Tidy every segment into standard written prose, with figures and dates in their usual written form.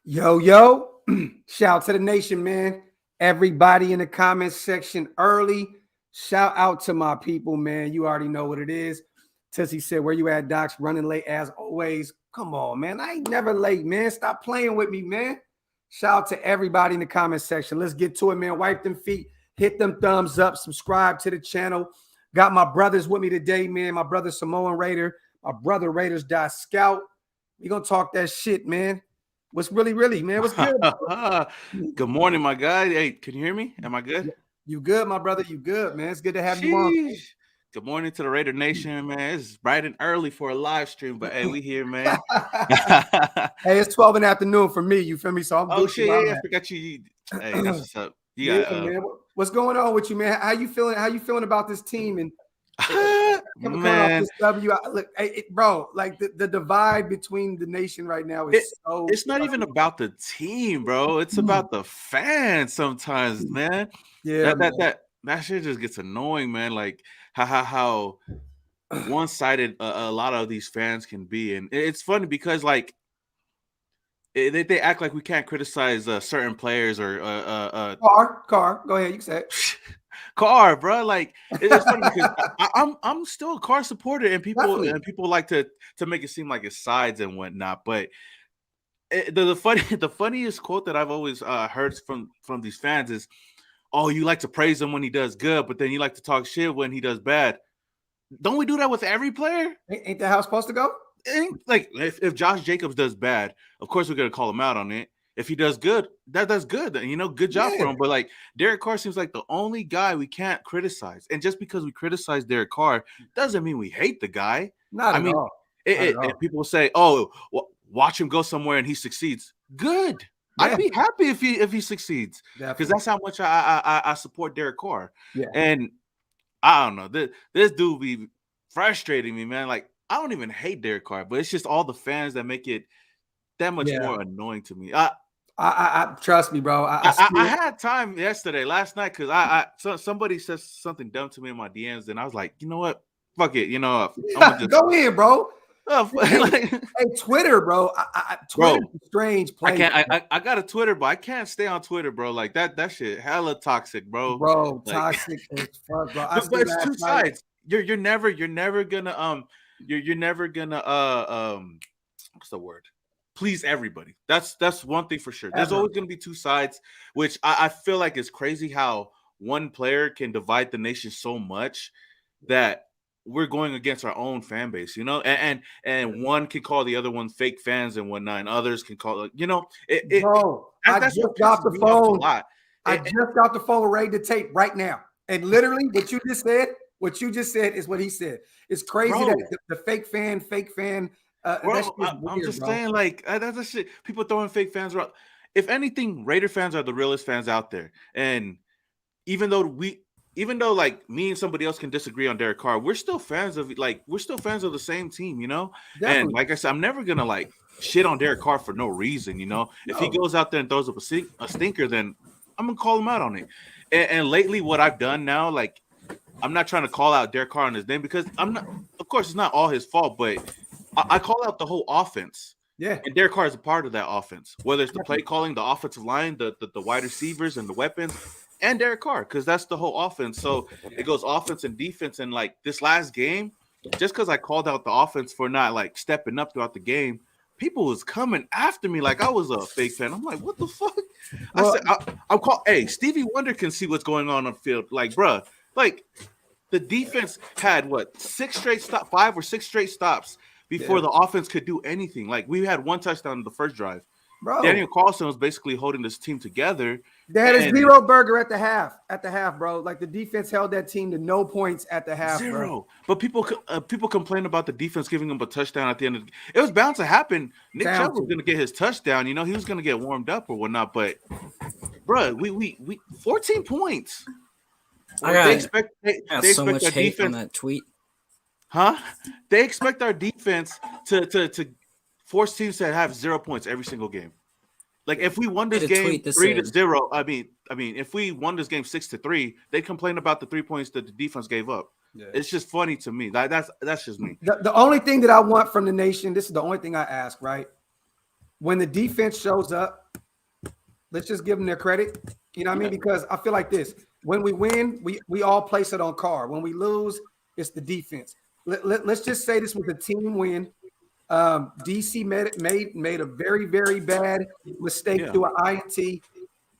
Yo, yo, shout out to the nation, man. Everybody in the comments section early. Shout out to my people, man. You already know what it is. Tussie said, where you at, Docs? Running late as always. Come on, man. I ain't never late, man. Stop playing with me, man. Shout out to everybody in the comment section. Let's get to it, man. Wipe them feet. Hit them thumbs up. Subscribe to the channel. Got my brothers with me today, man. My brother Samoan Raider. My brother Raiders.scout. We gonna talk that shit, man. What's really, man? What's good? Good morning, my guy. Hey, can you hear me? Am I good? You good, my brother? You good, man? It's good to have you on. Good morning to the Raidernation, man. It's bright and early for a live stream, but hey, we here, man. Hey, it's 12 in the afternoon for me. You feel me? So I'm oh shit, yeah, I forgot you. Hey, that's what's up. Man. What's going on with you, man? How you feeling? How you feeling about this team and coming off this W? Look, bro, like the divide between the nation right now is it's not even about the team, bro. It's about the fans sometimes, man. Yeah, that shit just gets annoying, man. Like how one-sided a lot of these fans can be, and it's funny because like they act like we can't criticize certain players or Car. Go ahead, you can say it. Car, bro. Like it's funny because I'm still a Car supporter, and people like to make it seem like it's sides and whatnot. But the funniest quote that I've always heard from these fans is, "Oh, you like to praise him when he does good, but then you like to talk shit when he does bad." Don't we do that with every player? Ain't that how it's supposed to go? Like if Josh Jacobs does bad, of course we're gonna call him out on it. If he does good, that's good. Good job for him. But like Derek Carr seems like the only guy we can't criticize. And just because we criticize Derek Carr doesn't mean we hate the guy. Not at all. And people say, "Oh, watch him go somewhere and he succeeds." Good. Yeah. I'd be happy if he succeeds because that's how much I support Derek Carr. Yeah. And I don't know. This dude be frustrating me, man. Like I don't even hate Derek Carr, but it's just all the fans that make it that much more annoying to me. I trust me, bro. I had time last night, because somebody says something dumb to me in my DMs, and I was like, you know what? Fuck it. I'm just go in, bro. Hey, Twitter, bro. Twitter is strange place. I got a Twitter, but I can't stay on Twitter, bro. Like that shit hella toxic, bro. Bro, toxic as fuck, bro. But it's two sides. You're never gonna what's the word? Please everybody. That's one thing for sure. There's always gonna be two sides, which I feel like it's crazy how one player can divide the nation so much that we're going against our own fan base, and one can call the other one fake fans and whatnot, and others can call it, bro. I just got the phone. I just got the phone with Ray to tape right now, and literally what you just said is what he said. It's crazy that the fake fan. Bro, I'm just saying, like that's the shit. People throwing fake fans around. If anything, Raider fans are the realest fans out there, and even though like me and somebody else can disagree on Derek Carr, we're still fans of the same team, Definitely. And like I said, I'm never gonna like shit on Derek Carr for no reason, If he goes out there and throws up a stinker, then I'm gonna call him out on it. And lately, what I've done now, like I'm not trying to call out Derek Carr on his name because I'm not. Of course, it's not all his fault, but I call out the whole offense. Yeah, and Derek Carr is a part of that offense, whether it's the play calling, the offensive line, the wide receivers, and the weapons. And Derek Carr, because that's the whole offense. So it goes offense and defense. And like this last game, just because I called out the offense for not like stepping up throughout the game, people was coming after me like I was a fake fan. I'm like, what the fuck? I said, I'm called. Hey, Stevie Wonder can see what's going on the field. Like, bruh, like the defense had 5 or 6 straight stops before the offense could do anything. Like we had 1 touchdown in the first drive. Bro. Daniel Carlson was basically holding this team together. They had a 0 burger at the half, bro. Like the defense held that team to no points at the half. 0. Bro. But people complain about the defense giving them a touchdown at the end of the game. It was bound to happen. Nick Chubb was going to get his touchdown. He was going to get warmed up or whatnot. But, bro, we 14 points. They expect so much hate on that tweet. Huh? They expect our defense to force teams to have 0 points every single game. Like if we won this game 3-0, I mean, if we won this game 6-3, they complain about the 3 points that the defense gave up. Yeah. It's just funny to me. That's just me. The only thing that I want from the nation, this is the only thing I ask, right? when the defense shows up, let's just give them their credit. You know what I mean? Because I feel like this. When we win, we all place it on Carr. When we lose, it's the defense. Let's just say this was a team win. DC made a very, very bad mistake through an INT.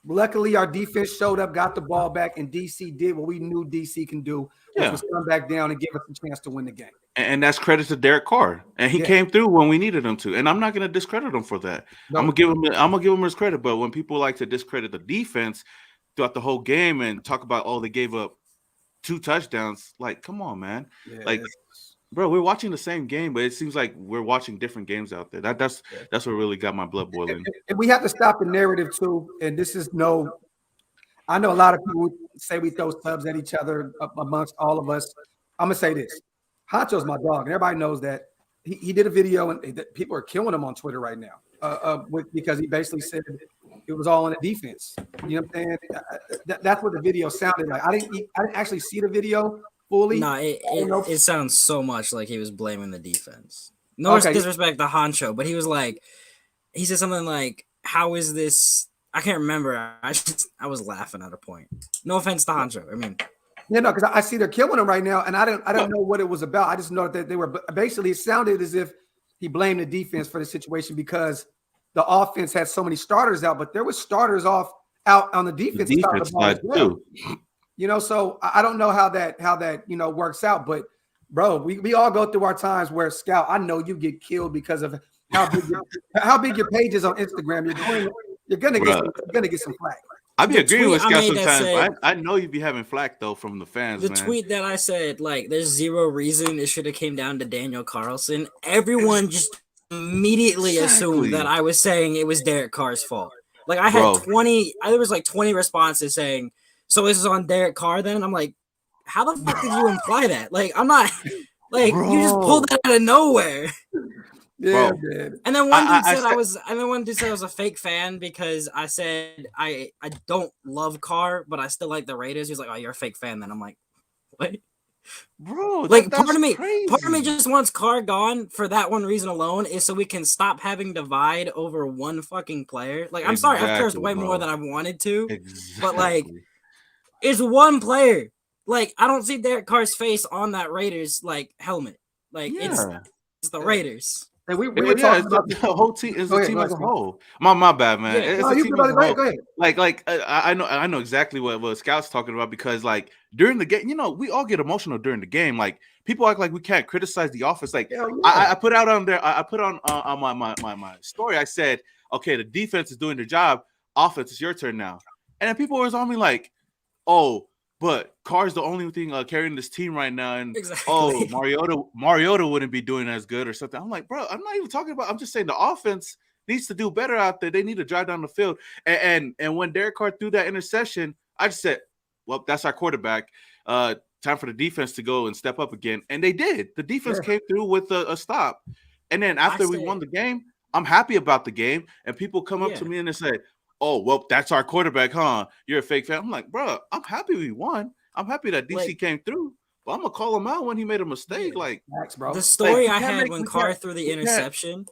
Luckily, our defense showed up, got the ball back, and DC did what we knew DC can do, which was come back down and give us a chance to win the game. And that's credit to Derek Carr, and he came through when we needed him to. And I'm not going to discredit him for that. No. I'm gonna give him his credit. But when people like to discredit the defense throughout the whole game and talk about, oh, they gave up 2 touchdowns, like, come on, man, like. Bro, we're watching the same game, but it seems like we're watching different games out there. That's what really got my blood boiling. And we have to stop the narrative too. And this is I know a lot of people say we throw subs at each other amongst all of us. I'm gonna say this: Honcho's my dog, and everybody knows that. He did a video, and people are killing him on Twitter right now because he basically said it was all in the defense. You know what I'm saying? That's what the video sounded like. I didn't actually see the video. No, it sounds so much like he was blaming the defense. No disrespect to Honcho, but he said something like, "How is this?" I can't remember. I was laughing at a point. No offense to Honcho. I mean, because I see they're killing him right now, and I don't know what it was about. I just know that they were basically. It sounded as if he blamed the defense for the situation because the offense had so many starters out, but there was starters out on the defense side too. You know, so I don't know how that works out, but bro, we all go through our times where Scout. I know you get killed because of how big your page is on Instagram. You're gonna get some flack. I be agreeing with Scout sometimes. I know you be having flack though from the fans. The tweet that I said, like, there's zero reason it should have came down to Daniel Carlson. Everyone just immediately assumed that I was saying it was Derek Carr's fault. Like I had there was like 20 responses saying, so this is on Derek Carr then? I'm like, how the fuck did you imply that? Like, I'm not, like, you just pulled that out of nowhere. Yeah, and then one dude said I was a fake fan because I said I don't love Carr, but I still like the Raiders. He's like, oh, you're a fake fan then. I'm like, what? Bro, like part of me just wants Carr gone for that one reason alone is so we can stop having divide over one fucking player. Like, I'm sorry, I've cursed way more than I wanted to, but like, it's one player. Like, I don't see Derek Carr's face on that Raiders like helmet. Like, it's the Raiders. And we were talking about the whole team. Is the team as a whole? My bad, man. It's a team as a whole. Go ahead. Like I know exactly what Scout's talking about because like during the game, we all get emotional during the game. Like people act like we can't criticize the offense. Like I put out on there. I put on my story. I said, okay, the defense is doing their job. Offense, it's your turn now. And then people were on me like, oh, but Carr's the only thing carrying this team right now, and Mariota wouldn't be doing as good or something. I'm like, bro, I'm not even talking about. I'm just saying the offense needs to do better out there. They need to drive down the field. And when Derek Carr threw that interception, I just said, well, that's our quarterback. Time for the defense to go and step up again, and they did. The defense came through with a stop, and then after we won the game, I'm happy about the game. And people come up to me and they say, oh, well, that's our quarterback, huh? You're a fake fan. I'm like, bro, I'm happy we won. I'm happy that DC came through, but I'm going to call him out when he made a mistake. Like, thanks, bro. The story I had when Carr threw the interception,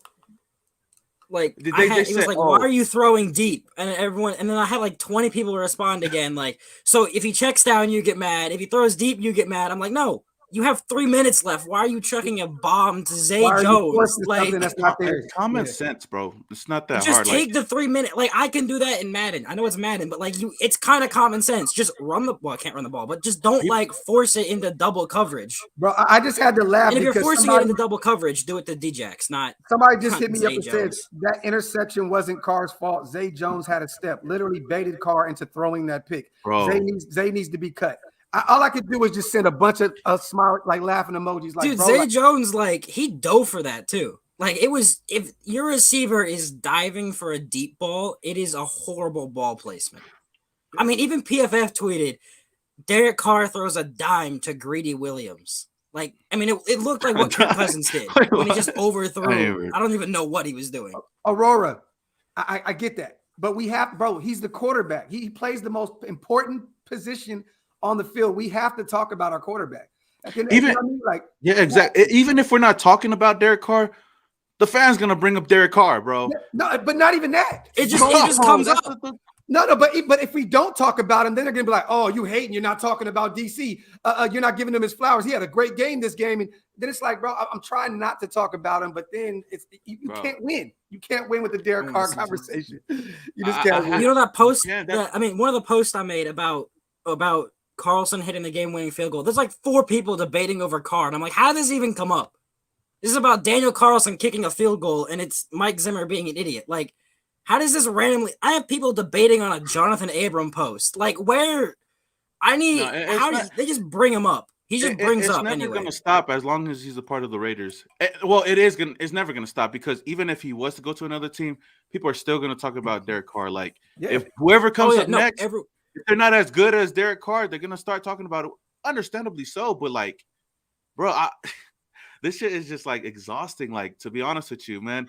like, it was like, why are you throwing deep? And then I had like 20 people respond again. Like, so if he checks down, you get mad. If he throws deep, you get mad. I'm like, no. You have 3 minutes left. Why are you chucking a bomb to Zay Jones? Like, that's not there. Common sense, bro. It's not that just hard. Just take the 3 minute. Like, I can do that in Madden. I know it's Madden, but like it's kind of common sense. Just run the ball. I can't run the ball, but just don't like force it into double coverage, bro. I just had to laugh. And if you're forcing it into double coverage, do it to Djax. Not somebody just hit me up and said that interception wasn't Carr's fault. Zay Jones had a step, literally baited Carr into throwing that pick. Bro. Zay needs to be cut. All I could do was just send a bunch of smile, like laughing emojis. Like, dude, bro, Zay Jones, like he dove for that too. Like it was, if your receiver is diving for a deep ball, it is a horrible ball placement. I mean, even PFF tweeted, Derek Carr throws a dime to Greedy Williams. Like, I mean, it looked like what Kirk Cousins did when he just overthrew. I don't even know what he was doing. Aurora, I get that, but we have, bro. He's the quarterback. He plays the most important position on the field. We have to talk about our quarterback. Even, you know what I mean? Like, yeah, exactly. Even if we're not talking about Derek Carr, the fan's gonna bring up Derek Carr, bro. No, but not even that. It just comes up. No, but if we don't talk about him, then they're gonna be like, "Oh, you hating? You're not talking about DC. You're not giving him his flowers. He had a great game this game." And then it's like, bro, I'm trying not to talk about him, but then you can't win. You can't win with the Derek Carr conversation. You just can't win. You know that post? One of the posts I made about Carlson hitting the game-winning field goal. There's like 4 people debating over Carr, and I'm like, how does this even come up? This is about Daniel Carlson kicking a field goal, and it's Mike Zimmer being an idiot. Like, how does this randomly? I have people debating on a Jonathan Abram post. Like, where? They just bring him up. He just brings up anyway. It's never going to stop as long as he's a part of the Raiders. Well, it's never going to stop because even if he was to go to another team, people are still going to talk about Derek Carr. Like, if whoever comes up next, if they're not as good as Derek Carr, they're going to start talking about it. Understandably so, but like, bro, this shit is just like exhausting. Like, to be honest with you, man,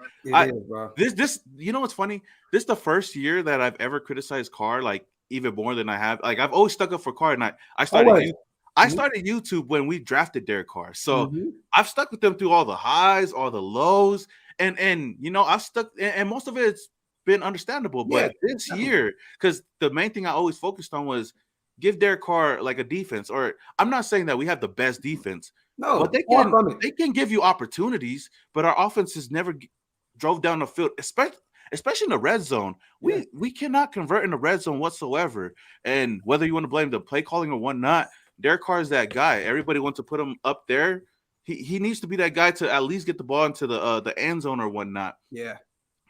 this, you know what's funny? This is the first year that I've ever criticized Carr, like even more than I have. Like, I've always stuck up for Carr, and I started YouTube when we drafted Derek Carr, so I've stuck with them through all the highs, all the lows, and you know I've stuck, and most of it's been understandable. But this year, because the main thing I always focused on was give Derek Carr like a defense, or I'm not saying that we have the best defense. No, but they can give you opportunities, but our offenses never drove down the field, especially in the red zone. We cannot convert in the red zone whatsoever. And whether you want to blame the play calling or whatnot, Derek Carr is that guy. Everybody wants to put him up there. He needs to be that guy to at least get the ball into the end zone or whatnot. Yeah,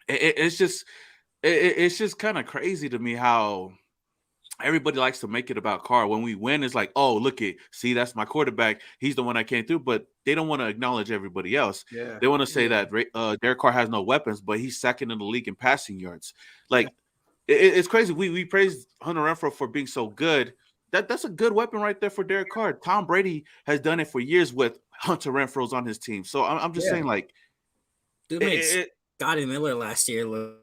it's just kind of crazy to me how everybody likes to make it about Carr. When we win, it's like, oh, see, that's my quarterback. He's the one that came through, but they don't want to acknowledge everybody else. Yeah. They want to say that Derek Carr has no weapons, but he's second in the league in passing yards. Like, it's crazy. We praised Hunter Renfrow for being so good. That's a good weapon right there for Derek Carr. Tom Brady has done it for years with Hunter Renfrow's on his team. So I'm just saying, like, dude makes Scotty Miller last year look,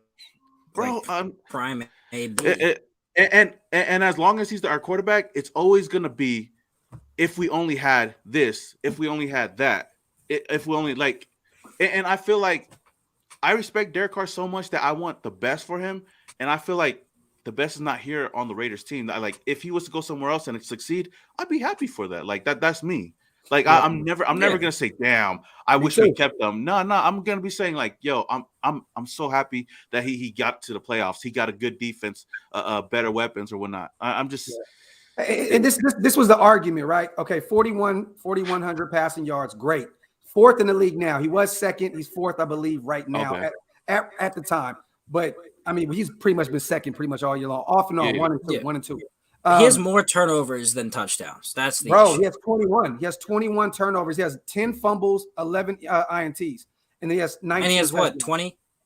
bro, prime AB. And as long as he's our quarterback, it's always going to be if we only had this, if we only had that, if we only like. And I feel like I respect Derek Carr so much that I want the best for him. And I feel like the best is not here on the Raiders team. Like, if he was to go somewhere else and succeed, I'd be happy for that. Like, that's me. Like, I'm never gonna say, damn, I wish we kept them. No, I'm gonna be saying like, yo, I'm so happy that he got to the playoffs. He got a good defense, better weapons or whatnot. I'm just and this was the argument, right? Okay, 4,100 passing yards, great. 4th in the league now. He was 2nd, he's 4th, I believe, right now at the time. But I mean, he's pretty much been 2nd pretty much all year long, off and on, 1 and 2. He has more turnovers than touchdowns. That's the issue. He has 21. He has 21 turnovers. He has 10 fumbles, 11 INTs, and he has 19. And he has what,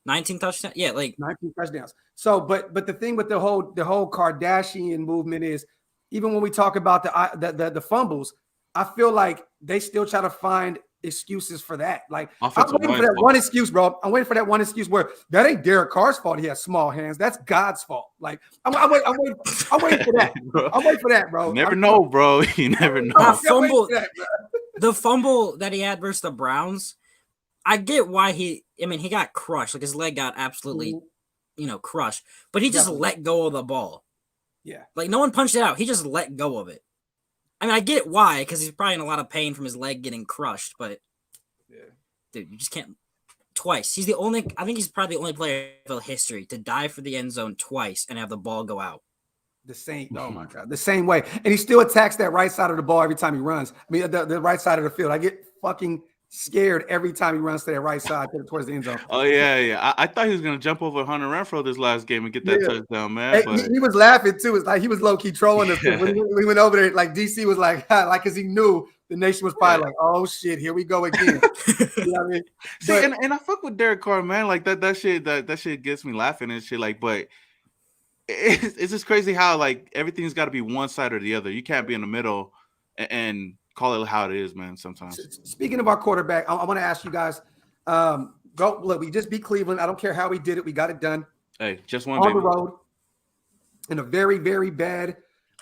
19 touchdowns? Yeah, like 19 touchdowns. So, but the thing with the whole Kardashian movement is, even when we talk about the fumbles, I feel like they still try to find excuses for that. Like, I'm waiting for that one excuse, bro. I'm waiting for that one excuse where that ain't Derek Carr's fault. He has small hands. That's God's fault. Like, I'm waiting for that. I'm waiting for that, bro. You never know, bro. You never know. The fumble that he had versus the Browns, I get why he got crushed. Like, his leg got absolutely, crushed. But he just let go of the ball. Yeah. Like, no one punched it out. He just let go of it. I mean, I get why, because he's probably in a lot of pain from his leg getting crushed, but dude, you just can't. Twice. I think he's probably the only player in history to dive for the end zone twice and have the ball go out. Oh my God, the same way. And he still attacks that right side of the ball every time he runs. I mean, the right side of the field. I get fucking scared every time he runs to that right side towards the end zone. Oh, yeah. I thought he was going to jump over Hunter Renfrow this last game and get that touchdown, man. Hey, he was laughing, too. It's like he was low-key trolling us. When we went over there, like, DC was like, because he knew the nation was probably like, oh, shit, here we go again. You know what I mean? See, and I fuck with Derek Carr, man. Like, that shit gets me laughing and shit. Like, but it's just crazy how, like, everything's got to be one side or the other. You can't be in the middle and call it how it is, man, sometimes. Speaking of our quarterback, I want to ask you guys, we just beat Cleveland. I don't care how we did it. We got it done. Hey, just one on the road in a very, very bad,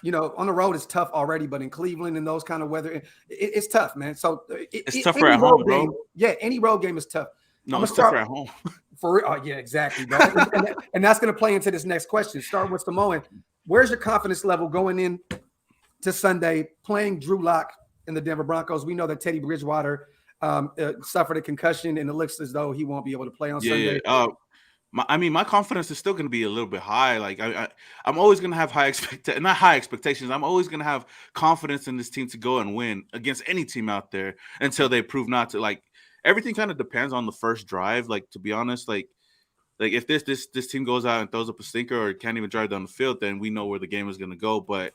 on the road it's tough already, but in Cleveland and those kind of weather, it's tough, man. So it's tougher at home, bro. Yeah, any road game is tough. No, it's tougher at home. For real. Oh, yeah, exactly, bro. And that's going to play into this next question. Start with Samoan. Where's your confidence level going in to Sunday playing Drew Lock in the Denver Broncos? We know that Teddy Bridgewater suffered a concussion, and it looks as though he won't be able to play on Sunday. Yeah. My confidence is still going to be a little bit high. Like I'm always going to have not high expectations. I'm always going to have confidence in this team to go and win against any team out there until they prove not to. Like everything kind of depends on the first drive. Like to be honest, like if this team goes out and throws up a stinker or can't even drive down the field, then we know where the game is going to go. But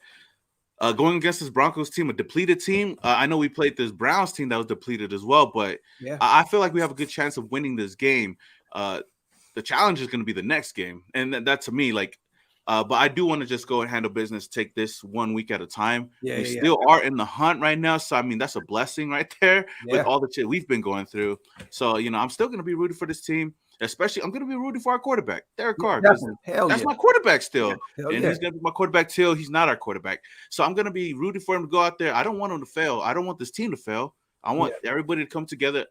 going against this Broncos team, a depleted team, I know we played this Browns team that was depleted as well, but yeah. I feel like we have a good chance of winning this game. The challenge is going to be the next game, and that to me, like, but I do want to just go and handle business, take this 1 week at a time. We still are in the hunt right now, so I mean that's a blessing right there with all the shit we've been going through. So I'm still going to be rooting for this team. Especially, I'm going to be rooting for our quarterback, Derek Carr. That's my quarterback still. He's going to be my quarterback till he's not our quarterback. So I'm going to be rooting for him to go out there. I don't want him to fail. I don't want this team to fail. I want everybody to come together.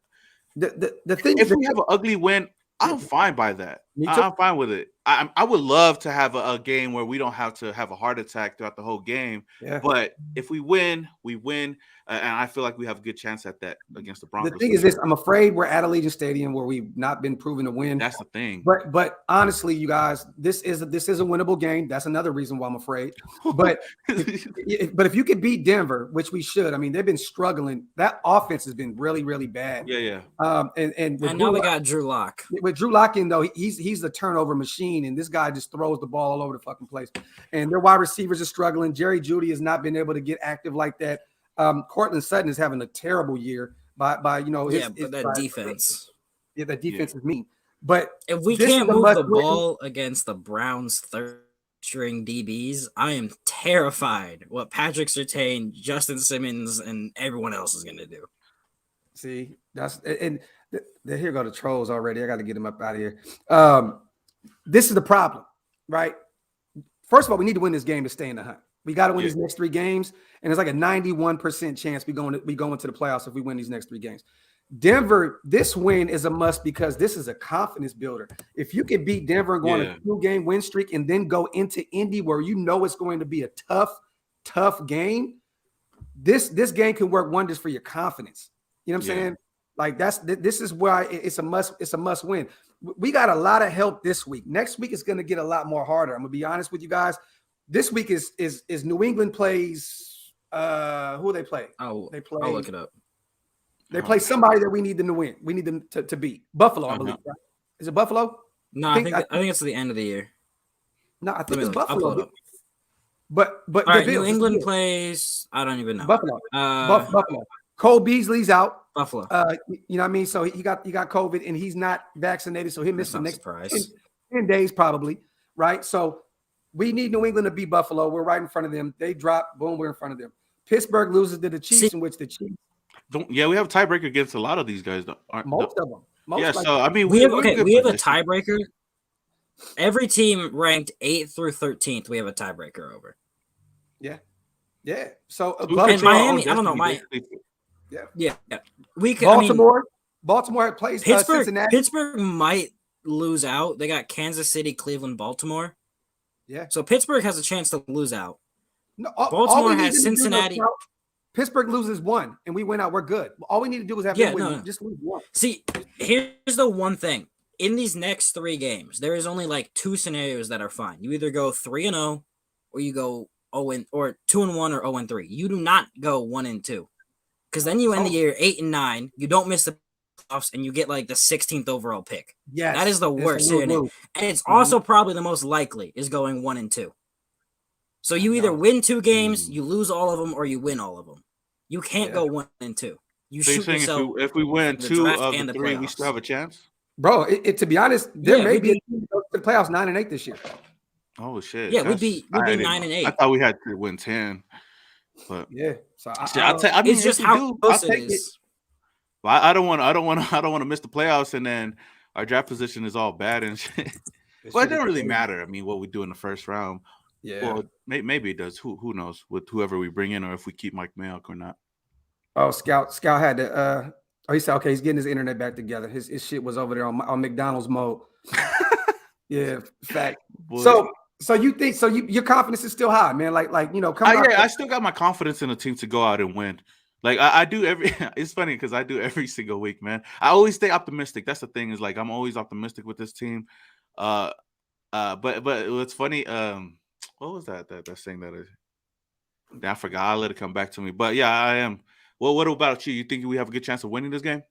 The thing if we have an ugly win, I'm fine by that. I'm fine with it. I would love to have a game where we don't have to have a heart attack throughout the whole game. Yeah. But if we win, we win. And I feel like we have a good chance at that against the Broncos. The thing is this, I'm afraid we're at Allegiant Stadium where we've not been proven to win. That's the thing. But honestly, you guys, this is a winnable game. That's another reason why I'm afraid. But if you could beat Denver, which we should, I mean, they've been struggling. That offense has been really, really bad. Yeah. And now we got Drew Lock. With Drew Lock in, though, he's a turnover machine, and this guy just throws the ball all over the fucking place. And their wide receivers are struggling. Jerry Jeudy has not been able to get active like that. Cortland Sutton is having a terrible year by that defense. Yeah, that defense is mean. But if we can't move the ball against the Browns' third-string DBs, I am terrified what Patrick Surtain, Justin Simmons, and everyone else is going to do. See, here go the trolls already. I got to get them up out of here. This is the problem, right? First of all, we need to win this game to stay in the hunt. We got to win these next 3 games, and it's like a 91% chance we go into the playoffs if we win these next 3 games. Denver, this win is a must because this is a confidence builder. If you can beat Denver and go on a 2-game win streak and then go into Indy where you know it's going to be a tough game, this game can work wonders for your confidence. You know what I'm saying? Like this is why it's a must win. We got a lot of help this week. Next week is going to get a lot more harder. I'm gonna be honest with you guys. This week is New England plays who they play? I'll look it up. They play somebody that we need them to win. We need them to beat. Buffalo, I believe. Right? Is it Buffalo? No, I think it's the end of the year. No, I think it's Buffalo. But all right, New England plays. I don't even know. Buffalo. Buffalo. Cole Beasley's out. Buffalo. You know what I mean? So he got COVID and he's not vaccinated, so he'll miss the next 10 days probably. Right. So we need New England to beat Buffalo. We're right in front of them. They drop, boom, we're in front of them. Pittsburgh loses to the Chiefs, in which the Chiefs. We have a tiebreaker against a lot of these guys. Most of them. So I mean, we have a tiebreaker. Every team ranked 8th through 13th, we have a tiebreaker over. Yeah. So Miami, I don't know. Yeah. We can. Baltimore plays Cincinnati. Pittsburgh might lose out. They got Kansas City, Cleveland, Baltimore. Yeah. So Pittsburgh has a chance to lose out. No, Baltimore has Cincinnati. Pittsburgh loses 1 and we win out. We're good. All we need to do is have them win. Just lose 1. See, here's the one thing. In these next 3 games, there is only like 2 scenarios that are fine. You either go 3-0 or you go 2-1 or 0-3. You do not go 1-2. Because then you end the year 8-9. You don't miss the playoffs and you get like the 16th overall pick. Yes, that is the worst scenario. And it's also probably the most likely is going 1-2. So you either win 2 games, you lose all of them, or you win all of them. You can't go 1-2. You shoot yourself. If we win 2 of the 3, we still have a chance? Bro, to be honest, there may be a team that goes to the playoffs 9-8 this year. Oh shit! Yeah, we'd be 9-8. I thought we had to win 10, but So it's just how close it is. Well, I don't want to miss the playoffs, and then our draft position is all bad and shit. Well, it doesn't really matter. I mean, what we do in the first round. Yeah. Well, maybe it does. Who knows with whoever we bring in, or if we keep Mike Mayock or not. Oh, Scout had to Oh, he said, okay, he's getting his internet back together. His shit was over there on McDonald's mode. Yeah, fact. Boy. So you think your confidence is still high, man? Like come out. Yeah, I still got my confidence in the team to go out and win. Like I do every. It's funny because I do every single week, man. I always stay optimistic. That's the thing is like I'm always optimistic with this team. But what's funny? What was that saying that? I forgot. I'll let it come back to me. But yeah, I am. Well, what about you? You think we have a good chance of winning this game?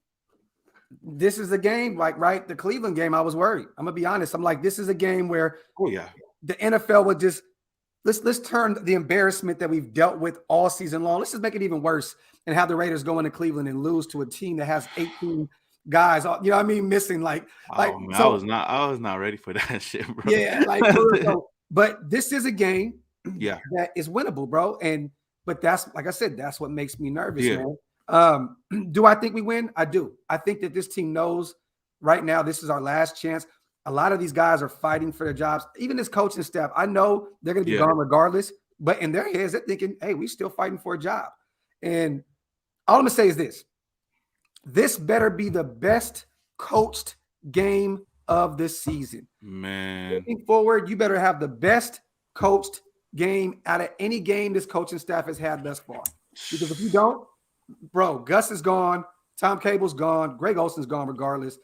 This is a game like right the Cleveland game. I was worried. I'm gonna be honest. I'm like, this is a game where the NFL would just let's turn the embarrassment that we've dealt with all season long. Let's just make it even worse and have the Raiders go into Cleveland and lose to a team that has 18 guys. You know what I mean? Missing man, so, I was not ready for that shit, bro. Yeah, but this is a game that is winnable, bro. But that's like I said, that's what makes me nervous, man. Do I think we win? I do. I think that this team knows right now this is our last chance. A lot of these guys are fighting for their jobs. Even this coaching staff, I know they're going to be gone regardless, but in their heads, they're thinking, hey, we still fighting for a job. And all I'm going to say is this. This better be the best coached game of this season. Man. Looking forward, you better have the best coached game out of any game this coaching staff has had thus far. Because if you don't, bro, Gus is gone. Tom Cable's gone. Greg Olson's gone regardless.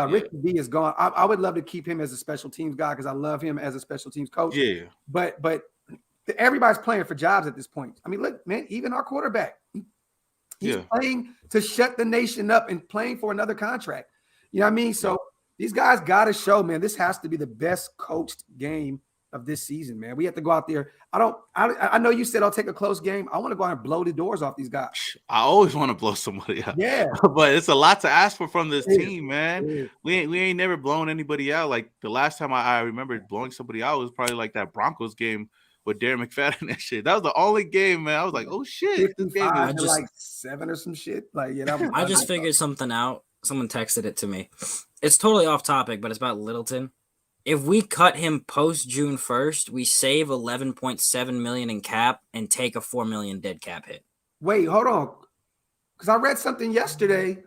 Ricky B is gone. I would love to keep him as a special teams guy because I love him as a special teams coach. Yeah. But everybody's playing for jobs at this point. I mean, look, man, even our quarterback, he's playing to shut the nation up and playing for another contract. You know what I mean? So these guys got to show, man, this has to be the best coached game of this season, man. We have to go out there. I know you said I'll take a close game. I want to go out and blow the doors off these guys. I always want to blow somebody out. Yeah. But it's a lot to ask for from this team, man. We ain't never blown anybody out. Like the last time I remember blowing somebody out was probably like that Broncos game with Darren McFadden and shit. That was the only game, man. I was like, oh shit. This game is like 7 or some shit. Like, I just figured something out. Someone texted it to me. It's totally off topic, but it's about Littleton. If we cut him post June 1st, we save $11.7 million in cap and take a $4 million dead cap hit. Wait, hold on, because I read something yesterday.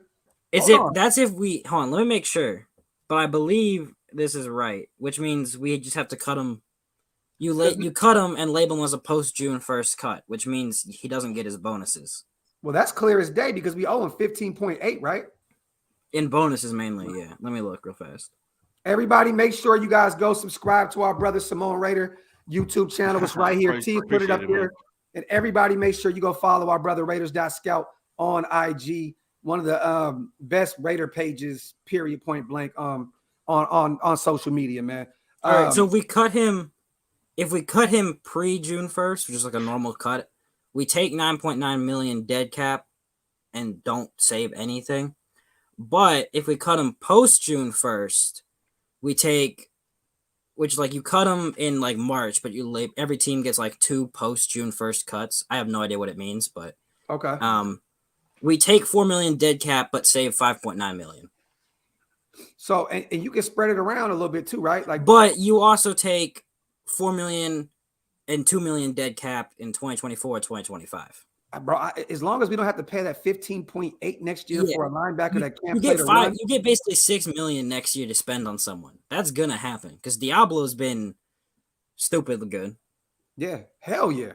That's if we hold on. Let me make sure, but I believe this is right, which means we just have to cut him. You cut him and label him as a post June 1st cut, which means he doesn't get his bonuses. Well, that's clear as day because we owe him 15.8, right? In bonuses mainly, yeah. Let me look real fast. Everybody, make sure you guys go subscribe to our brother Samoan Raider YouTube channel. It's right here. T put it up here. And everybody, make sure you go follow our brother Raiders.scout on IG. One of the best Raider pages, period, point blank, on social media, man. All right. So if we cut him pre June 1st, which is like a normal cut, we take 9.9 million dead cap and don't save anything. But if we cut him post June 1st, we take, which like you cut them in like March, but every team gets like 2 post June 1st cuts. I have no idea what it means, but okay. We take 4 million dead cap, but save 5.9 million. So and you can spread it around a little bit too, right? Like, but you also take 4 million and 2 million dead cap in 2024, 2025. Bro, as long as we don't have to pay that 15.8 next year for a linebacker that can't you get basically 6 million next year to spend on someone. That's gonna happen because Diablo's been stupidly good. Yeah, hell yeah.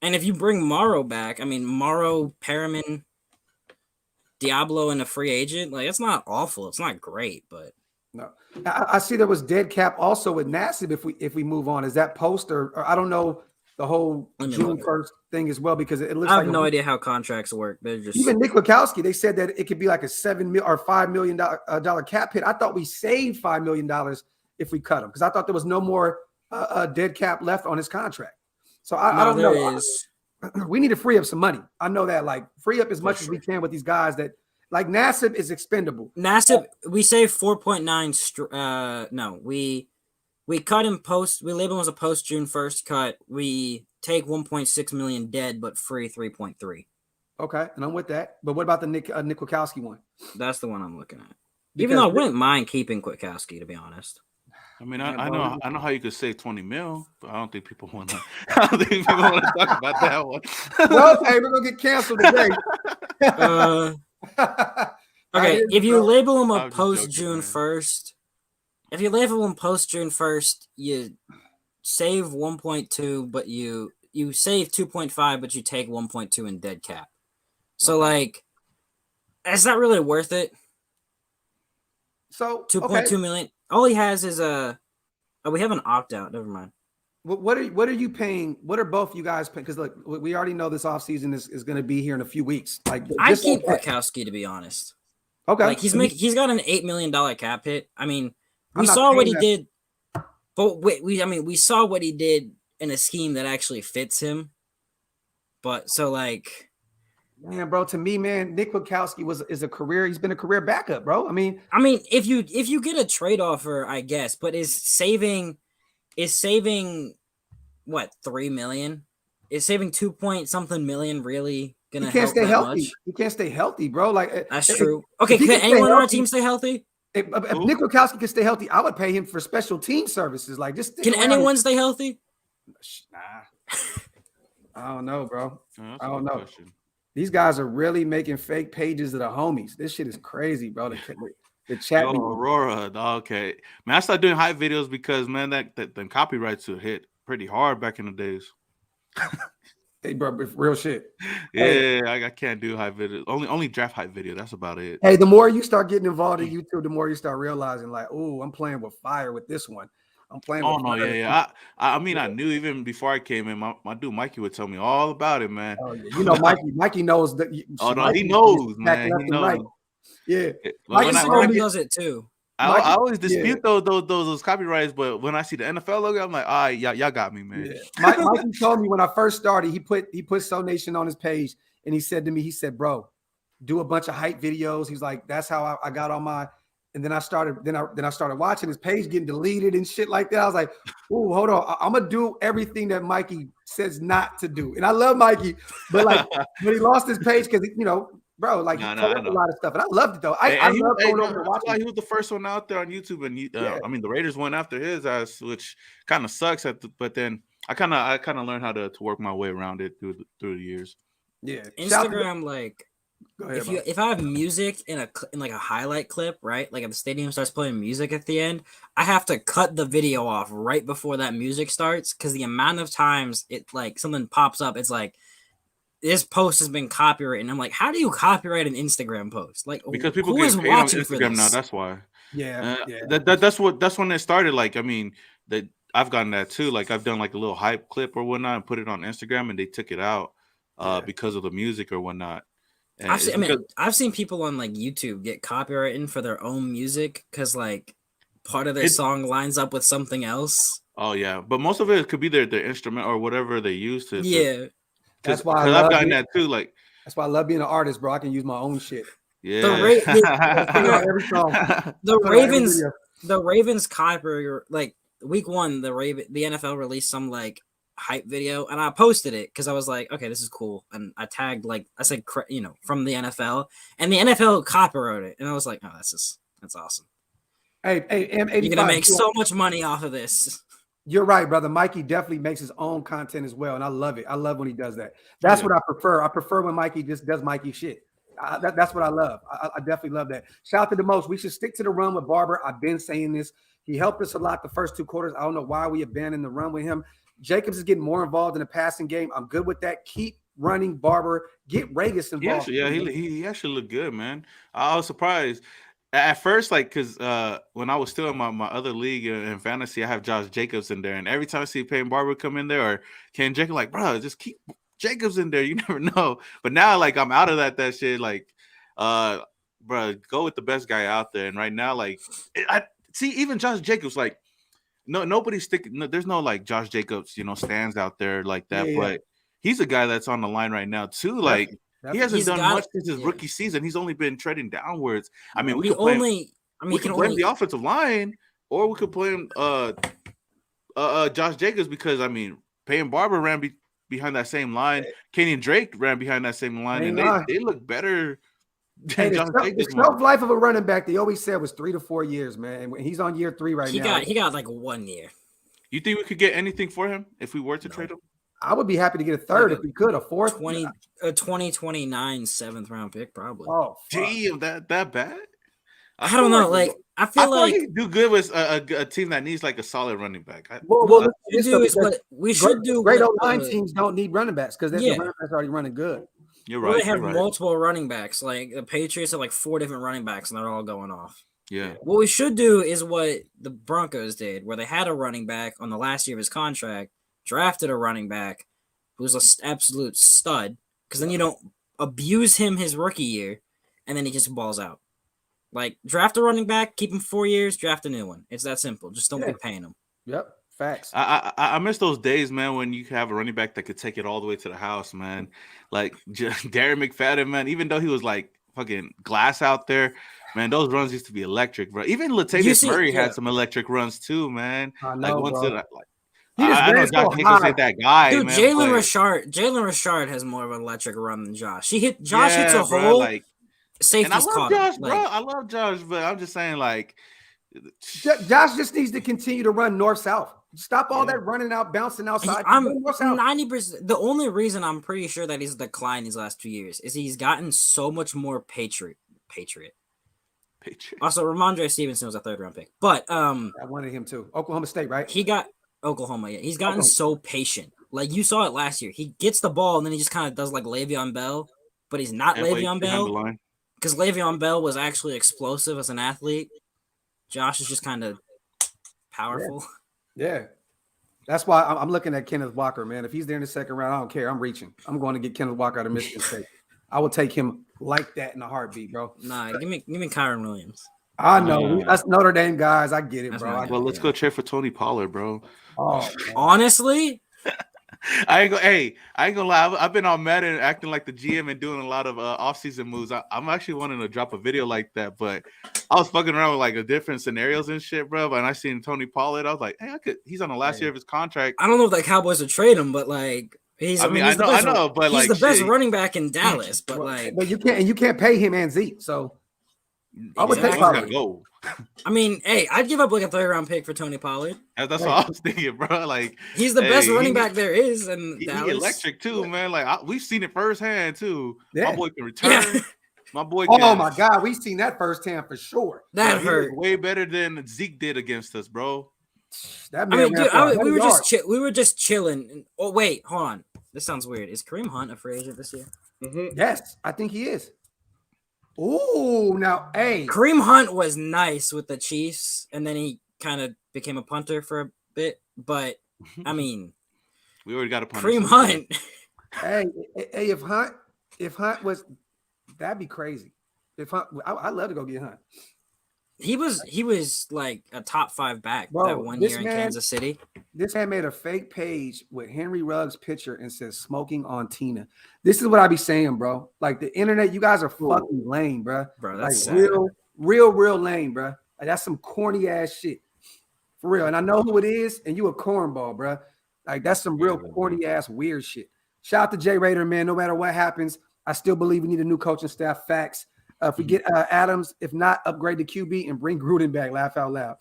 And if you bring Morrow back, I mean Morrow, Perriman, Diablo, and a free agent, like it's not awful. It's not great, but no. I see there was dead cap also with Nassib if we move on. Is that post or I don't know the whole June 1st thing as well because it looks like I have no idea how contracts work. They're just even Nick Wachowski, they said that it could be like a $5 million dollar cap hit. I thought we saved $5 million if we cut him because I thought there was no more dead cap left on his contract. So I don't know. We need to free up some money. I know that, like free up as much as we can with these guys that like Nassib is expendable. Nassib, we save 4.9. No, we cut him post. We label him as a post June 1st cut. We take 1.6 million dead, but free 3.3. Okay, and I'm with that. But what about the Nick Wachowski one? That's the one I'm looking at. Even though I wouldn't mind keeping Kwiatkowski, to be honest. I mean, I know how you could save 20 mil, but I don't think people want to. I don't think people want to talk about that one. Well, hey, we're gonna get canceled today. Okay, if you label him a post June 1st, you save 1.2, but you save 2.5, but you take 1.2 in dead cap. So like, is that really worth it? So 2.2 million. All he has is a. Oh, we have an opt out. Never mind. What are you paying? What are both you guys paying? Because look, we already know this offseason is going to be here in a few weeks. Like, I keep Kwiatkowski, to be honest. Okay, like he's got an $8 million cap hit. I mean, we saw what he did, but we saw what he did in a scheme that actually fits him. But so like, man, bro, to me, man, Nick Kwiatkowski is a career. He's been a career backup, bro. I mean, if you get a trade offer, I guess, but is saving what, 3 million? Is saving 2-point-something million really gonna help that healthy. much? He can't stay healthy, bro. Like, that's true. Okay, can anyone on our team stay healthy? If Nick Kwiatkowski can stay healthy, I would pay him for special team services. Like, just can anyone stay healthy? Nah. I don't know, bro. I don't know. Question. These guys are really making fake pages of the homies. This shit is crazy, bro. The chat. Yo, Aurora, okay, man. I started doing hype videos because, man, that them copyrights would hit pretty hard back in the days. Hey, bro, real shit. Yeah, hey. I can't do hype videos. Only draft hype video. That's about it. Hey, the more you start getting involved in YouTube, the more you start realizing, like, oh, I'm playing with fire with this one. I'm playing. Oh no, yeah. I mean, I knew even before I came in. My dude Mikey would tell me all about it, man. Oh, yeah. You know, Mikey knows that. He knows, man. He knows. Right. Yeah, Mikey does it too. I always dispute those copyrights, but when I see the NFL logo, I'm like, all right, y'all got me, man. Yeah. Mikey told me when I first started, he put So Nation on his page, and he said to me, bro, do a bunch of hype videos. He's like, that's how I got on my. And then I started watching his page getting deleted and shit like that. I was like, "Ooh, hold on! I'm gonna do everything that Mikey says not to do." And I love Mikey, but like when he lost his page because bro, like he told a lot of stuff, and I loved it though. I love going over and watching. He was the first one out there on YouTube, and I mean the Raiders went after his ass, which kind of sucks. But then I kind of learned how to work my way around it through the years. Yeah, Instagram like. Go ahead, if I have music in like a highlight clip, right? Like if the stadium starts playing music at the end, I have to cut the video off right before that music starts because the amount of times it like something pops up, it's like this post has been copyrighted, and I'm like, how do you copyright an Instagram post? Like because people get paid on Instagram now. That's why. Yeah, that's when it started. Like I mean, I've gotten that too. Like I've done like a little hype clip or whatnot and put it on Instagram, and they took it out because of the music or whatnot. I've seen people on like YouTube get copyrighted for their own music because like part of their song lines up with something else. Oh yeah, but most of it could be their instrument or whatever they use to. Yeah, that's why I've gotten that too. Like that's why I love being an artist, bro. I can use my own shit. Yeah, the Ravens copyright like week 1, the NFL released some like hype video and I posted it because I was like, okay, this is cool, and I tagged I said from the NFL, and the NFL copyrighted it, and I was like, oh, that's awesome. Hey, you're gonna make so much money off of this. You're right, brother. Mikey definitely makes his own content as well, and I love it. I love when he does that. That's what I prefer. I prefer when Mikey just does Mikey shit. That's what I love. I definitely love that. Shout out to the most. We should stick to the run with Barber. I've been saying this. He helped us a lot the first 2 quarters. I don't know why we abandoned the run with him. Jacobs is getting more involved in the passing game. I'm good with that. Keep running, Barber. Get Ragus involved. He actually looked good, man. I was surprised at first, like, because when I was still in my other league in fantasy, I have Josh Jacobs in there, and every time I see Peyton Barber come in there or Ken Jacobs, like, bro, just keep Jacobs in there. You never know. But now, like, I'm out of that shit. Like, bro, go with the best guy out there. And right now, like, I see even Josh Jacobs, like. No, nobody's sticking. No, there's no like Josh Jacobs, stands out there like that. Yeah. But he's a guy that's on the line right now too. Like he hasn't done much since his rookie season. He's only been treading downwards. I mean, we could play him the offensive line, or we could play him Josh Jacobs because I mean, Peyton Barber ran behind that same line. Kenyon Drake ran behind that same line, and they look better. The shelf life of a running back, they always said, was 3 to 4 years, man. And he's on year 3 right now. He got like 1 year. You think we could get anything for him if we were to trade him? I would be happy to get a third if we could. A fourth, 2029 7th round pick, probably. Oh, damn, that bad? I don't know. Like, I feel like he'd do good with a team that needs like a solid running back. What we should do. Great O-line teams don't need running backs because the running backs already running good. You're right. They have multiple running backs. Like the Patriots have like 4 different running backs, and they're all going off. Yeah. What we should do is what the Broncos did, where they had a running back on the last year of his contract, drafted a running back who's an absolute stud, because then you don't abuse him his rookie year, and then he just balls out. Like, draft a running back, keep him 4 years, draft a new one. It's that simple. Just don't be paying him. Yep. Facts. I miss those days, man, when you could have a running back that could take it all the way to the house, man. Like Darren McFadden, man, even though he was like fucking glass out there, man, those runs used to be electric, bro. Even Latavius Murray had some electric runs too, man. I know, like bro. I know Josh Jacobs ain't that guy, dude. Man, Jalen Richard has more of an electric run than Josh. Hits a hole. Like, safety's and I love caught Josh, him. bro. I love Josh, but I'm just saying, like, Josh just needs to continue to run north-south. Stop all that running out, bouncing outside. I'm 90%. The only reason I'm pretty sure that he's declined these last 2 years is he's gotten so much more Patriot. Also, Ramondre Stevenson was a 3rd round pick, but I wanted him too. Oklahoma State, right? He got Oklahoma. Yeah, he's gotten so patient. Like you saw it last year. He gets the ball and then he just kind of does like Le'Veon Bell, but he's not Le'Veon Bell because Le'Veon Bell was actually explosive as an athlete. Josh is just kind of powerful. Yeah. That's why I'm looking at Kenneth Walker, man. If he's there in the 2nd round, I don't care. I'm reaching. I'm going to get Kenneth Walker out of Michigan State. I will take him like that in a heartbeat, bro. Nah, give me Kyron Williams. I know. That's Notre Dame guys. I get it, bro. Well, let's go trade for Tony Pollard, bro. Oh, honestly, I ain't gonna lie. I've been all mad and acting like the GM and doing a lot of off-season moves. I'm actually wanting to drop a video like that, but I was fucking around with like the different scenarios and shit, bro. But I seen Tony Pollard. I was like, hey, he's on the last year of his contract. I don't know if the Cowboys would trade him, but like I know, but he's the best running back in Dallas. But you can't pay him and Zeke, so I would take Pollard. Go. I mean, hey, I'd give up like a 3rd round pick for Tony Pollard. That's what I was thinking, bro. Like he's the best running back there is, and he's electric too, man. Like we've seen it firsthand too. Yeah. My boy can return. Yeah. My boy. Oh my God, we've seen that firsthand for sure. That hurt way better than Zeke did against us, bro. That man we were just chilling. Oh wait, hold on. This sounds weird. Is Kareem Hunt a free agent this year? Mm-hmm. Yes, I think he is. Ooh, now, hey. Kareem Hunt was nice with the Chiefs, and then he kind of became a punter for a bit. But, I mean, we already got a punter. Kareem Hunt. Hey, if Hunt was, that'd be crazy. If Hunt, I'd love to go get Hunt. He was like a top 5 back that 1 year in Kansas City. This man made a fake page with Henry Ruggs' picture and says "smoking on Tina." This is what I be saying, bro. Like the internet, you guys are fucking lame, bro. Bro, that's like real lame, bro. Like that's some corny ass shit, for real. And I know who it is, and you a cornball, bro. Like that's some real corny ass weird shit. Shout out to Jay Raider, man. No matter what happens, I still believe we need a new coaching staff. Facts. If we get Adams, if not, upgrade the QB and bring Gruden back. Laugh out loud.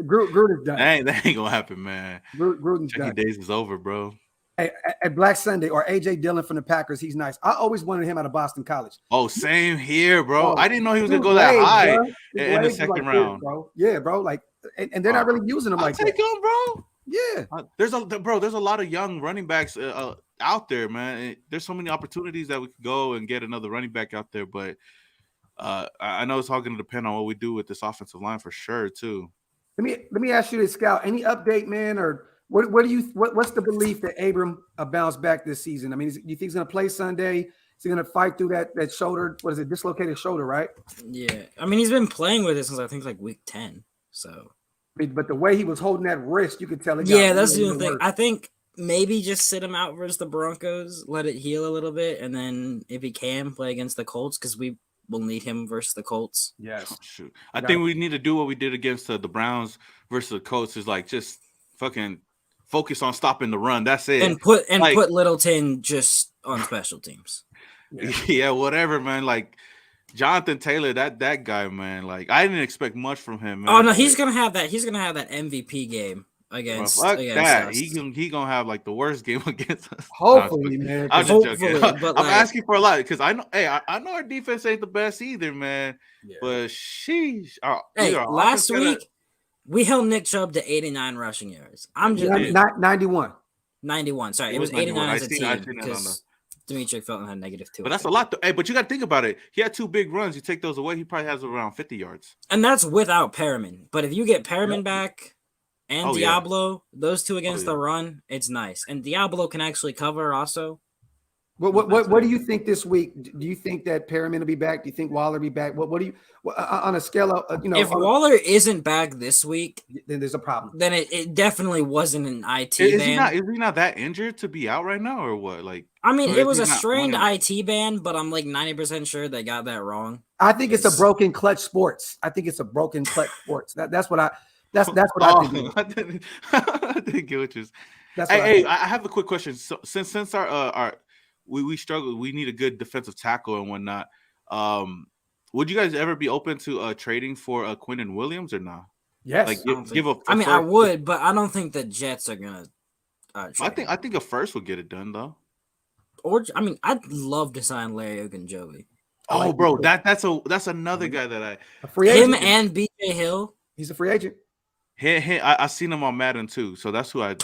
Gruden's done. That ain't gonna happen, man. Gruden's done. Days is over, bro. Hey, at Black Sunday or AJ Dillon from the Packers, he's nice. I always wanted him out of Boston College. Oh, same here, bro. I didn't know he was gonna go that high in the 2nd round, bro. Yeah, bro. Like, and they're not really using him like that. Take him, bro. Yeah. There's a lot of young running backs out there, man. There's so many opportunities that we could go and get another running back out there, but. I know it's all going to depend on what we do with this offensive line for sure, too. Let me ask you this, Scout. Any update, man, or what's the belief that Abram bounce back this season? I mean, do you think he's going to play Sunday? Is he going to fight through that shoulder? What is it? Dislocated shoulder, right? Yeah, I mean, he's been playing with it since I think like week 10. So, but the way he was holding that wrist, you could tell. Yeah, that's the thing. I think maybe just sit him out versus the Broncos, let it heal a little bit, and then if he can play against the Colts, because we'll need him versus the Colts. Yes. Oh, shoot. I think we need to do what we did against the Browns versus the Colts is like just fucking focus on stopping the run. That's it. And put Littleton just on special teams. Yeah, whatever, man. Like Jonathan Taylor, that guy, man. Like I didn't expect much from him, man. Oh no, he's gonna have that MVP game against fuck that. us. He gonna have like the worst game against us. Hopefully, man. I'm just joking. But I'm asking for a lot because I know. Hey, I know our defense ain't the best either, man. Yeah. But sheesh. Last week we held Nick Chubb to 89 rushing yards. I'm just 91. 91. Sorry, it was 89 as a team because because Dimitri Felton had -2. But that's a lot. Hey, but you got to think about it. He had 2 big runs. You take those away, he probably has around 50 yards. And that's without Perriman. But if you get Perriman back and Diablo, those two against the run, it's nice. And Diablo can actually cover also. What do you think this week? Do you think that Perriman will be back? Do you think Waller will be back? What do you on a scale of if Waller isn't back this week, then there's a problem. Then it definitely wasn't an IT ban. Is he not that injured to be out right now, or what? Like, I mean, it was a strained IT ban, but I'm like 90% sure they got that wrong. I think it's a broken clutch sports. I think it's a broken clutch sports. That's what I think. I didn't get what you. Hey, I have a quick question. So since our we struggle, we need a good defensive tackle and whatnot. Would you guys ever be open to trading for Quinnen Williams or not? Yes. Like give a I mean, I would, but I don't think the Jets are gonna. I think a first would get it done though. Or I mean, I'd love to sign Larry Ogunjobi. Oh, bro, that's another guy that a free agent. Him and BJ Hill. He's a free agent. I seen him on Madden too, so that's who I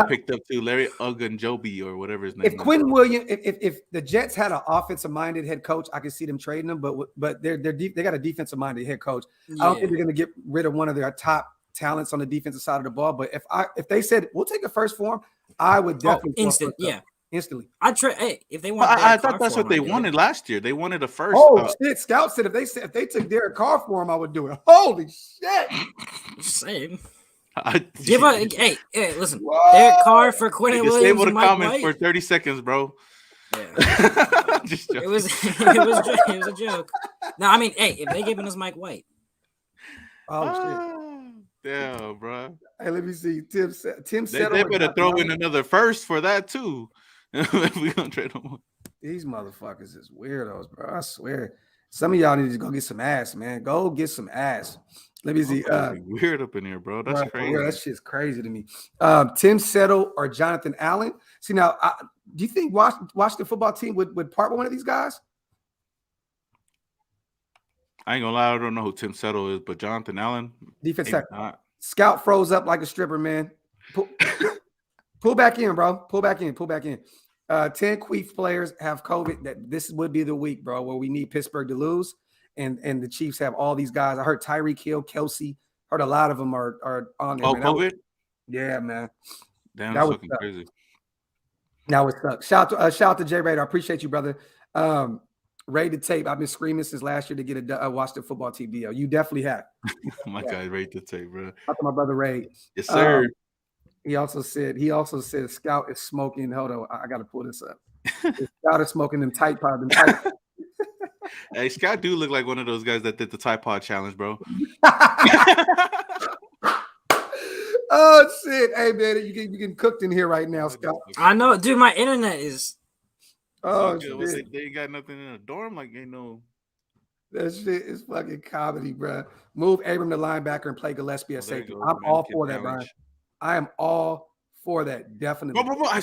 picked up too. Larry Ogunjobi or whatever his name. If Quinn Williams, if the Jets had an offensive-minded head coach, I could see them trading him. But they got a defensive-minded head coach. Yeah. I don't think they're going to get rid of one of their top talents on the defensive side of the ball. But if they said we'll take a first for him, I would definitely instantly. Hey, if they want, I thought that's what they wanted last year. They wanted a first. Oh shit! Scout said if they took Derek Carr for him, I would do it. Holy shit! Same. Hey, listen. Whoa. Derek Carr for Quinnen Williams. Disable the comments for 30 seconds, bro. Yeah. it was a joke. No, I mean, hey, if they giving us Mike White. Oh shit! Damn, bro. Hey, let me see. Tim said they better throw in another first for that too. If we gonna trade them. These motherfuckers is weirdos, bro. I swear. Some of y'all need to go get some ass, man. Go get some ass. Let me see. Weird up in here, bro. That's crazy. That shit's crazy to me. Tim Settle or Jonathan Allen. See now, do you think Washington football team would part with one of these guys? I ain't gonna lie, I don't know who Tim Settle is, but Jonathan Allen. Defense tackle. Scout froze up like a stripper, man. Pull back in, bro. Pull back in. 10 Queef players have COVID. That this would be the week, bro, where we need Pittsburgh to lose. And the Chiefs have all these guys. I heard Tyreek Hill, Kelsey. Heard a lot of them are on there. Oh, man. COVID? Yeah, man. Damn, that's fucking crazy. Now it sucks. Shout out to Jay Raider. I appreciate you, brother. Raid the tape. I've been screaming since last year to get a Washington football team deal. You definitely have. My guy, Raid the tape, bro. Shout to my brother Raid. Yes, sir. He also said Scout is smoking. Hold on, I got to pull this up. Scout is smoking them tight pod. Hey, Scout do look like one of those guys that did the Tide Pod challenge, bro. Oh shit! Hey man, you getting cooked in here right now, Scout. I know, dude. My internet is. Oh shit! They ain't got nothing in a dorm, like ain't no. That shit is fucking comedy, bro. Move Abram to linebacker and play Gillespie at safety. I'm all for that, Brian. I am all for that, definitely. Bro,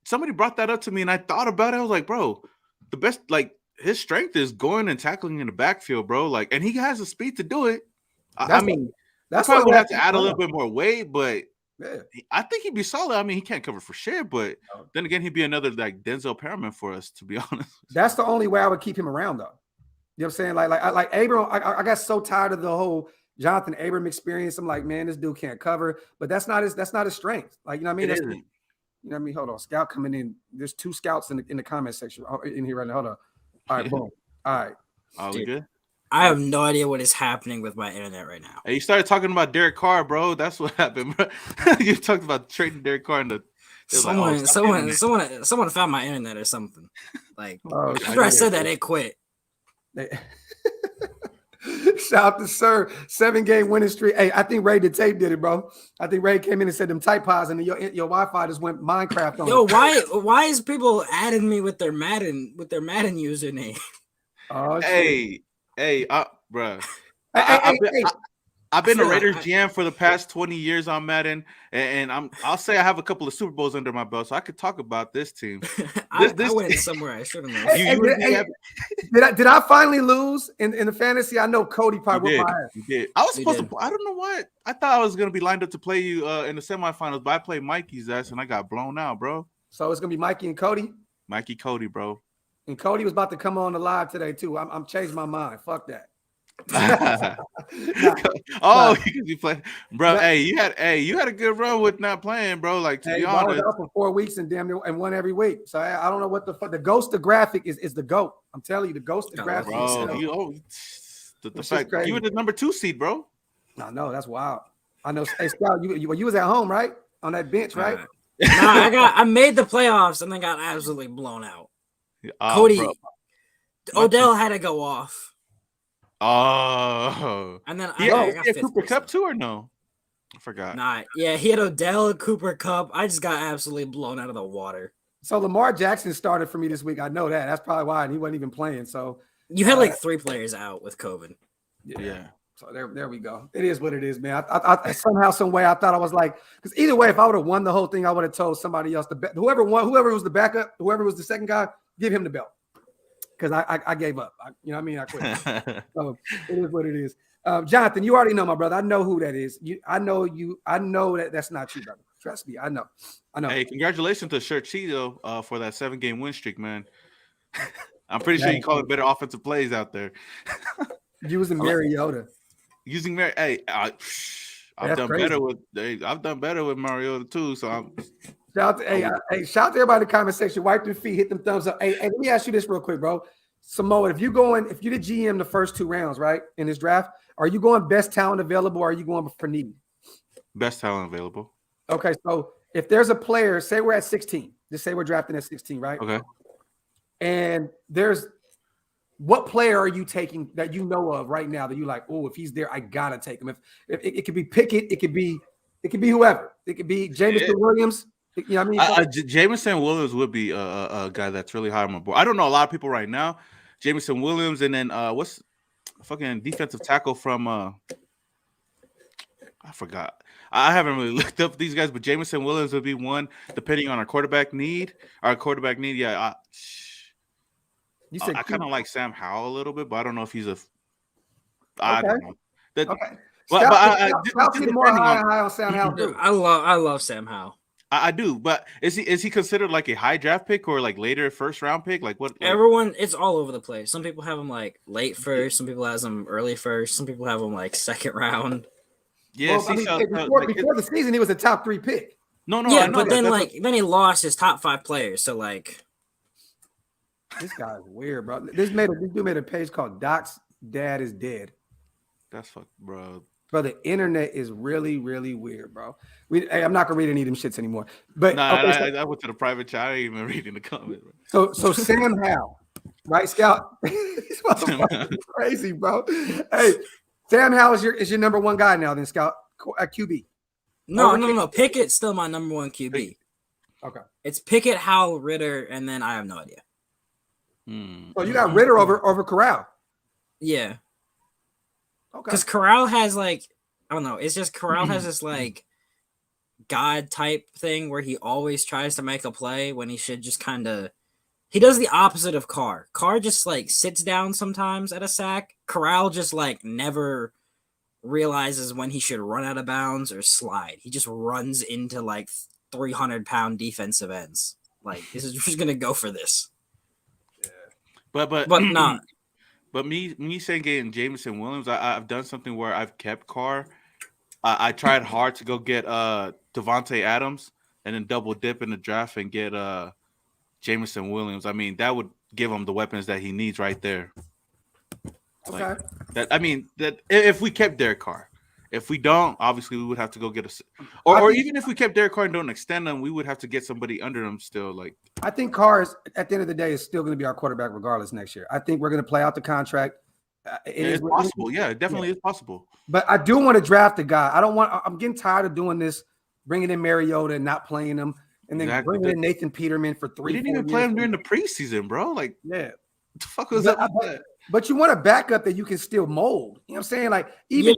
somebody brought that up to me, and I thought about it. I was like, bro, the best, like, his strength is going and tackling in the backfield, bro. Like, and he has the speed to do it. That's probably would have to add a little bit more weight, but I think he'd be solid. I mean, he can't cover for shit, but then again, he'd be another like Denzel Perriman for us, to be honest. That's the only way I would keep him around, though. You know what I'm saying? Like Abram, I got so tired of the whole Jonathan Abram experience. I'm like, man, this dude can't cover, but that's not his strength. Like, you know what I mean? You know what I mean? Hold on, Scout coming in. There's 2 scouts in the comment section in here right now. Hold on. All right, boom. All right. Are we good? I have no idea what is happening with my internet right now. Hey, you started talking about Derek Carr, bro. That's what happened, bro. You talked about trading Derek Carr in the. Someone found my internet or something. Like after I said that, it quit. Shout out to Sir, 7-game winning streak. Hey, I think Ray the tape did it, bro. I think Ray came in and said them tight pods, and your Wi-Fi just went Minecraft on. Yo, why is people adding me with their Madden username? Oh, hey, bro. I've been a Raiders GM for the past 20 years on Madden, and I'll say I have a couple of Super Bowls under my belt, so I could talk about this team. I went somewhere I shouldn't have. Did I finally lose in the fantasy? I know Cody probably whipped my ass. You did. I was supposed to. I don't know why. I thought I was gonna be lined up to play you in the semifinals, but I played Mikey's ass and I got blown out, bro. So it's gonna be Mikey and Cody. Mikey, Cody, bro. And Cody was about to come on the live today too. I'm changing my mind. Fuck that. Because you play, bro. Hey, you had a good run with not playing, bro. Like to be honest, I was out for 4 weeks and damn near and won every week. So I don't know what the fuck. The ghost of Graphk is the GOAT. I'm telling you, the ghost of Graphk. Bro, the fact you were the number 2 seed, bro. I know that's wild. I know. Hey, Scout, you was at home, right? On that bench, right? I made the playoffs and then got absolutely blown out. Cody, bro. Odell had to go off. Oh, and then he had Cooper Kupp too, or no? I forgot. Nah, yeah, he had Odell, Cooper Kupp. I just got absolutely blown out of the water. So Lamar Jackson started for me this week. I know that. That's probably why, and he wasn't even playing. So you had like 3 players out with COVID. Yeah. So there we go. It is what it is, man. I somehow, some way, I thought I was like, because either way, if I would have won the whole thing, I would have told somebody else whoever was the backup, whoever was the second guy, give him the belt. Because I gave up. You know what I mean? I quit. So it is what it is. Jonathan, you already know, my brother. I know who that is. I know that's not you, brother. Trust me. I know. Hey, congratulations to Churchito for that 7-game win streak, man. I'm pretty sure you call it better offensive plays out there. Using Mariota. Hey, I've done better with Mariota too. So I'm. Shout out to everybody in the comment section. Wipe their feet, hit them thumbs up. Hey, let me ask you this real quick, bro. Samoan, if you're the GM the first 2 rounds, right, in this draft, are you going best talent available or are you going for need? Best talent available. Okay, so if there's a player, say we're at 16, just say we're drafting at 16, right? Okay. And what player are you taking that you know of right now that you like, oh, if he's there, I gotta take him. If it could be Pickett, it could be whoever. It could be Jameson Williams. You know what I mean? Jameson Williams would be a guy that's really high on my board. I don't know a lot of people right now. Jameson Williams, and then what's fucking defensive tackle from I forgot. I haven't really looked up these guys, but Jameson Williams would be one, depending on our quarterback need. I kind of like Sam Howell a little bit, but I don't know if he's I don't know. Okay. But more high on Sam Howell too. I love Sam Howell. I do, but is he considered like a high draft pick or like later first round pick? Like what? Like... Everyone, it's all over the place. Some people have him like late first. Some people have him early first. Some people have him like second round. Yeah, before the season, he was a top 3 pick. No, yeah, but then then he lost his top 5 players. So like, this guy is weird, bro. This dude made a page called Doc's Dad is Dead. That's fucked, bro. Bro, the internet is really, really weird, bro. I'm not gonna read any of them shits anymore. But I went to the private chat. I ain't even reading the comments. So Sam Howell, right, Scout? This motherfucker crazy, bro. Hey, Sam Howell is your number 1 guy now, then Scout at QB. No. Pickett's still my number 1 QB. Okay. It's Pickett, Howell, Ritter, and then I have no idea. So you got Ritter over Corral. Yeah. Okay. Because Corral has like, I don't know, it's just Corral has this like God type thing where he always tries to make a play when he should just kind of, he does the opposite of Carr. Carr just like sits down sometimes at a sack. Corral just like never realizes when he should run out of bounds or slide. He just runs into like 300-pound defensive ends. Like, this is just gonna go for this. Yeah. But not. But me saying getting Jameson Williams, I've done something where I've kept Carr. I tried hard to go get Devontae Adams and then double dip in the draft and get Jameson Williams. I mean, that would give him the weapons that he needs right there. Okay. That if we kept Derek Carr. If we don't, obviously we would have to go get or even if we kept Derek Carr and don't extend him, we would have to get somebody under him still. Like, I think Carr is, at the end of the day, is still going to be our quarterback regardless next year. I think we're going to play out the contract. It is possible. Yeah, it definitely is possible. But I do want to draft a guy. I'm getting tired of doing this, bringing in Mariota and not playing him, and then bringing in Nathan Peterman for 3 We didn't even play him during the preseason, bro. Like, yeah. What the fuck was that? But you want a backup that you can still mold. You know what I'm saying? Like even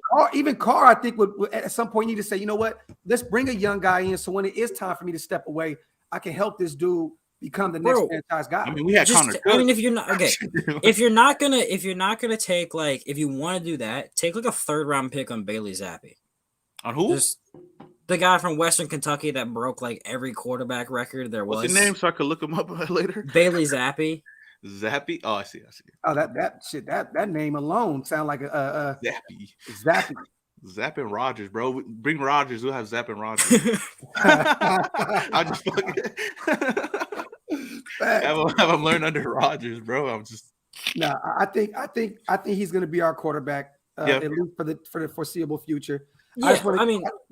Carr, I think would at some point need to say, you know what? Let's bring a young guy in. So when it is time for me to step away, I can help this dude become the next franchise guy. I mean, we had Connor. I mean, if you're not if you're not gonna take like, if you want to do that, take like a 3rd round pick on Bailey Zappi. On who? Just the guy from Western Kentucky that broke like every quarterback record there was. What's his name so I could look him up later? Bailey Zappi. Zappy? Oh, I see. Oh, that name alone sound like a Zappy. Zapp and Rogers, bro. Bring Rogers. We'll have Zapp and Rogers. I'll just have him learn under Rogers, bro. I'm just. No, I think he's going to be our quarterback at least for the foreseeable future. Yeah,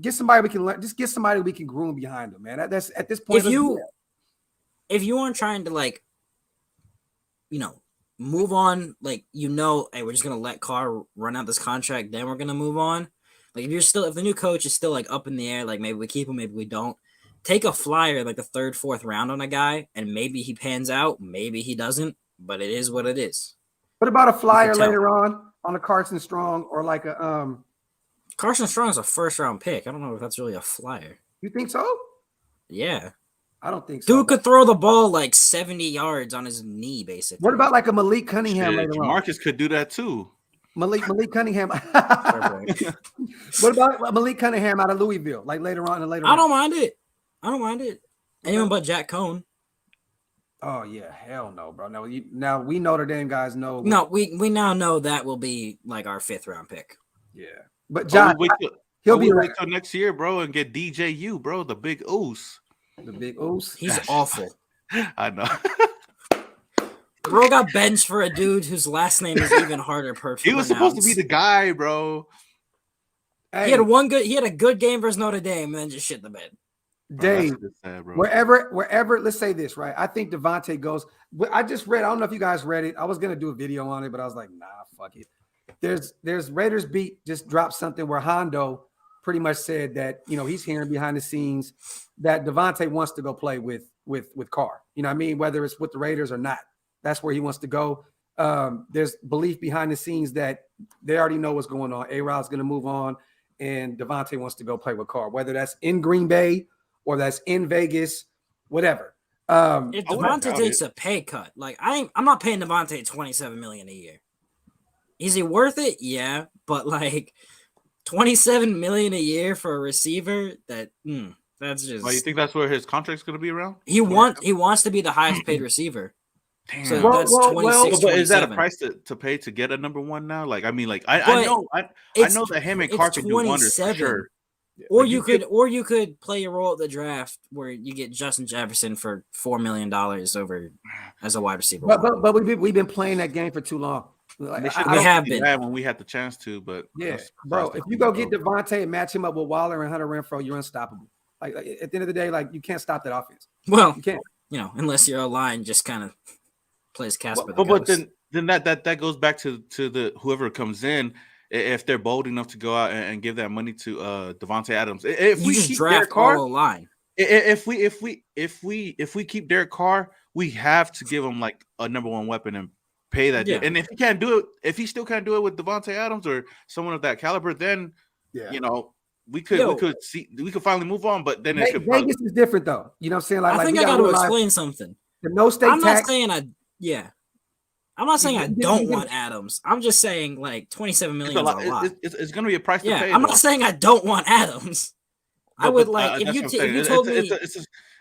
get somebody we can learn. Just get somebody we can groom behind him, man. That's at this point. If you aren't trying to like, move on, like, hey, we're just gonna let Carr run out this contract, then we're gonna move on. Like, if the new coach is still like up in the air, like maybe we keep him, maybe we don't. Take a flyer like the 3rd, 4th round on a guy, and maybe he pans out, maybe he doesn't. But it is what it is. What about a flyer later on a Carson Strong or like a Carson Strong is a 1st round pick. I don't know if that's really a flyer. You think so? Yeah. I don't think so. Dude could throw the ball like 70 yards on his knee, basically. What about like a Malik Cunningham later on? Marcus could do that too. Malik Cunningham. What about Malik Cunningham out of Louisville? Like later on. I don't mind it. Anyone but Jack Cohn. Oh yeah, hell no, bro. Now we Notre Dame guys know. No, we now know that will be like our 5th round pick. Yeah, but John, he'll be wait till next year, bro, and get DJU, bro, the big Oos. The big Oos. He's awful. I know. Bro got benched for a dude whose last name is even harder. He was supposed to be the guy, bro. Hey. He had a good game versus Notre Dame, and then just shit the bed. Dave, wherever, let's say this, right? I think Devontae goes. I just read. I don't know if you guys read it. I was gonna do a video on it, but I was like, nah, fuck it. There's Raiders Beat just dropped something where Hondo pretty much said that he's hearing behind the scenes that Devontae wants to go play with Carr. You know what I mean? Whether it's with the Raiders or not, that's where he wants to go. There's belief behind the scenes that they already know what's going on. A-Rod's gonna move on, and Devontae wants to go play with Carr, whether that's in Green Bay or that's in Vegas, whatever. If Devontae takes a pay cut, like I'm not paying Devontae $27 million a year. Is he worth it? Yeah, but like $27 million a year for a receiver, that's just. Well, you think that's where his contract's going to be around? He wants to be the highest paid receiver. Damn. So that's 26. But is that a price to pay to get a number one now? Like, I mean, like I know that him and Carr can do wonders for sure. Or you could play your role at the draft where you get Justin Jefferson for $4 million over as a wide receiver. But we've been playing that game for too long. Like, we have been when we had the chance to, but yeah, bro. If you go get Devontae and match him up with Waller and Hunter Renfrow, you're unstoppable. Like at the end of the day, like you can't stop that offense. Well, you can't. Unless your line just kind of plays Casper. But then that goes back to the whoever comes in. If they're bold enough to go out and give that money to Devontae Adams, if we keep Derek Carr, line. If we keep Derek Carr, we have to give him like a number one weapon and pay that. Yeah. And if he can't do it, if he still can't do it with Devontae Adams or someone of that caliber, then we could finally move on. But then Vegas is different though. You know what I'm saying? I think I got to explain something. The no state I'm tax. I'm not saying I don't want Adams. I'm just saying like $27 million is a lot. It's going to be a price to pay. I'm not saying I don't want Adams. I would like if you told me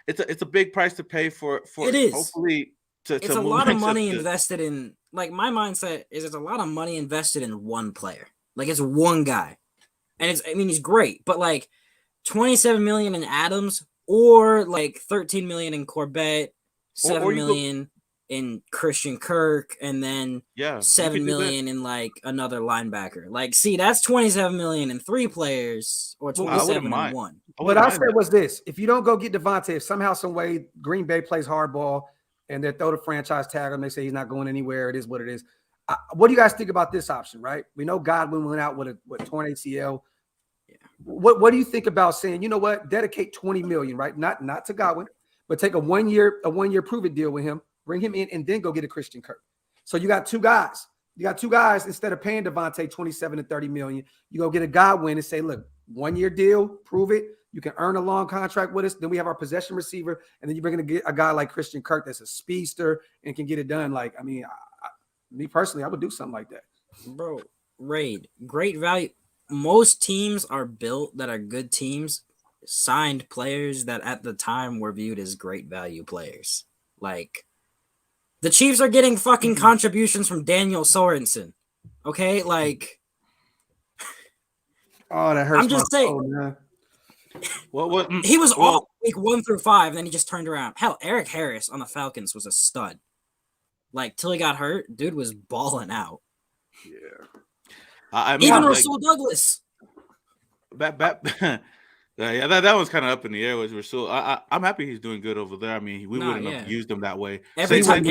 it's a big price to pay for it is. Hopefully it's a lot of money invested in. Like my mindset is it's a lot of money invested in one player. Like it's one guy, and he's great, but like $27 million in Adams or like $13 million in Corbett, $7 million in Christian Kirk, and then $7 million in like another linebacker. Like, see, that's $27 million in 3 players or 27 in 1. What I said was this: if you don't go get Devontae, if somehow, some way Green Bay plays hardball and they throw the franchise tag on, they say he's not going anywhere. It is what it is. What do you guys think about this option? Right? We know Godwin went out with a torn ACL. Yeah. What do you think about saying, you know what, dedicate $20 million, right? Not to Godwin, but take a one year prove it deal with him. Bring him in and then go get a Christian Kirk. So you got 2 guys. You got two guys instead of paying Devontae 27 to 30 million. You go get a Godwin and say, look, 1 year deal, prove it. You can earn a long contract with us. Then we have our possession receiver, and then you're going to get a guy like Christian Kirk that's a speedster and can get it done. Like, I mean, me personally, I would do something like that. Bro, Raid, great value. Most teams are built that are good teams, signed players that at the time were viewed as great value players. Like, the Chiefs are getting fucking contributions from Daniel Sorensen. Okay? Like, oh, that hurts. I'm just saying. Soul, man. What? He was off week 1 through 5, and then he just turned around. Hell, Eric Harris on the Falcons was a stud. Like, till he got hurt, dude was balling out. Yeah. I mean, even Rasul Douglas. That one's kind of up in the air with Rasul. I'm happy he's doing good over there. I mean, we wouldn't have used him that way. Every time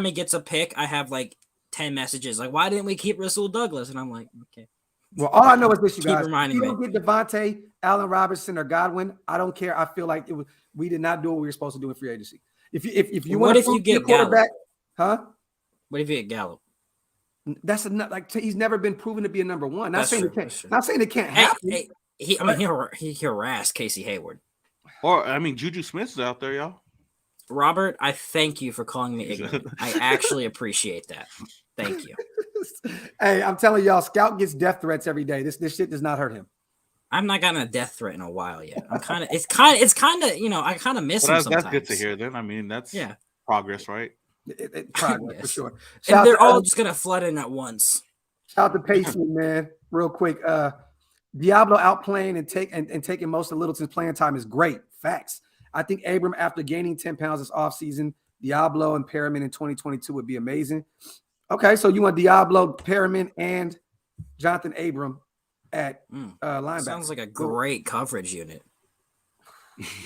he gets a pick, I have like 10 messages like, why didn't we keep Rasul Douglas? And I'm like, okay. Well, all I know is this, you guys. If you don't get Devontae, Allen Robinson, or Godwin, I don't care. I feel like we did not do what we were supposed to do in free agency. If you want to get quarterback, Gallup? What if you get Gallup? That's enough. Like, he's never been proven to be a number one. Not saying it can't happen. He harassed Casey Hayward. Or I mean, Juju Smith's out there, y'all. Robert, I thank you for calling me ignorant. I actually appreciate that. Thank you. Hey, I'm telling y'all, Scout gets death threats every day. This shit does not hurt him. I'm not gotten a death threat in a while yet. It's kind of I kind of miss him sometimes. That's good to hear. Then I mean, that's progress, right? Progress yes. for sure. And they're all just gonna flood in at once. Shout out to Pacey, man. Real quick, Diablo outplaying and taking most of Littleton's playing time is great. Facts. I think Abram, after gaining 10 pounds this offseason, Diablo and Perriman in 2022 would be amazing. Okay, so you want Diablo, Perriman, and Jonathan Abram at linebacker. Sounds like a great coverage unit.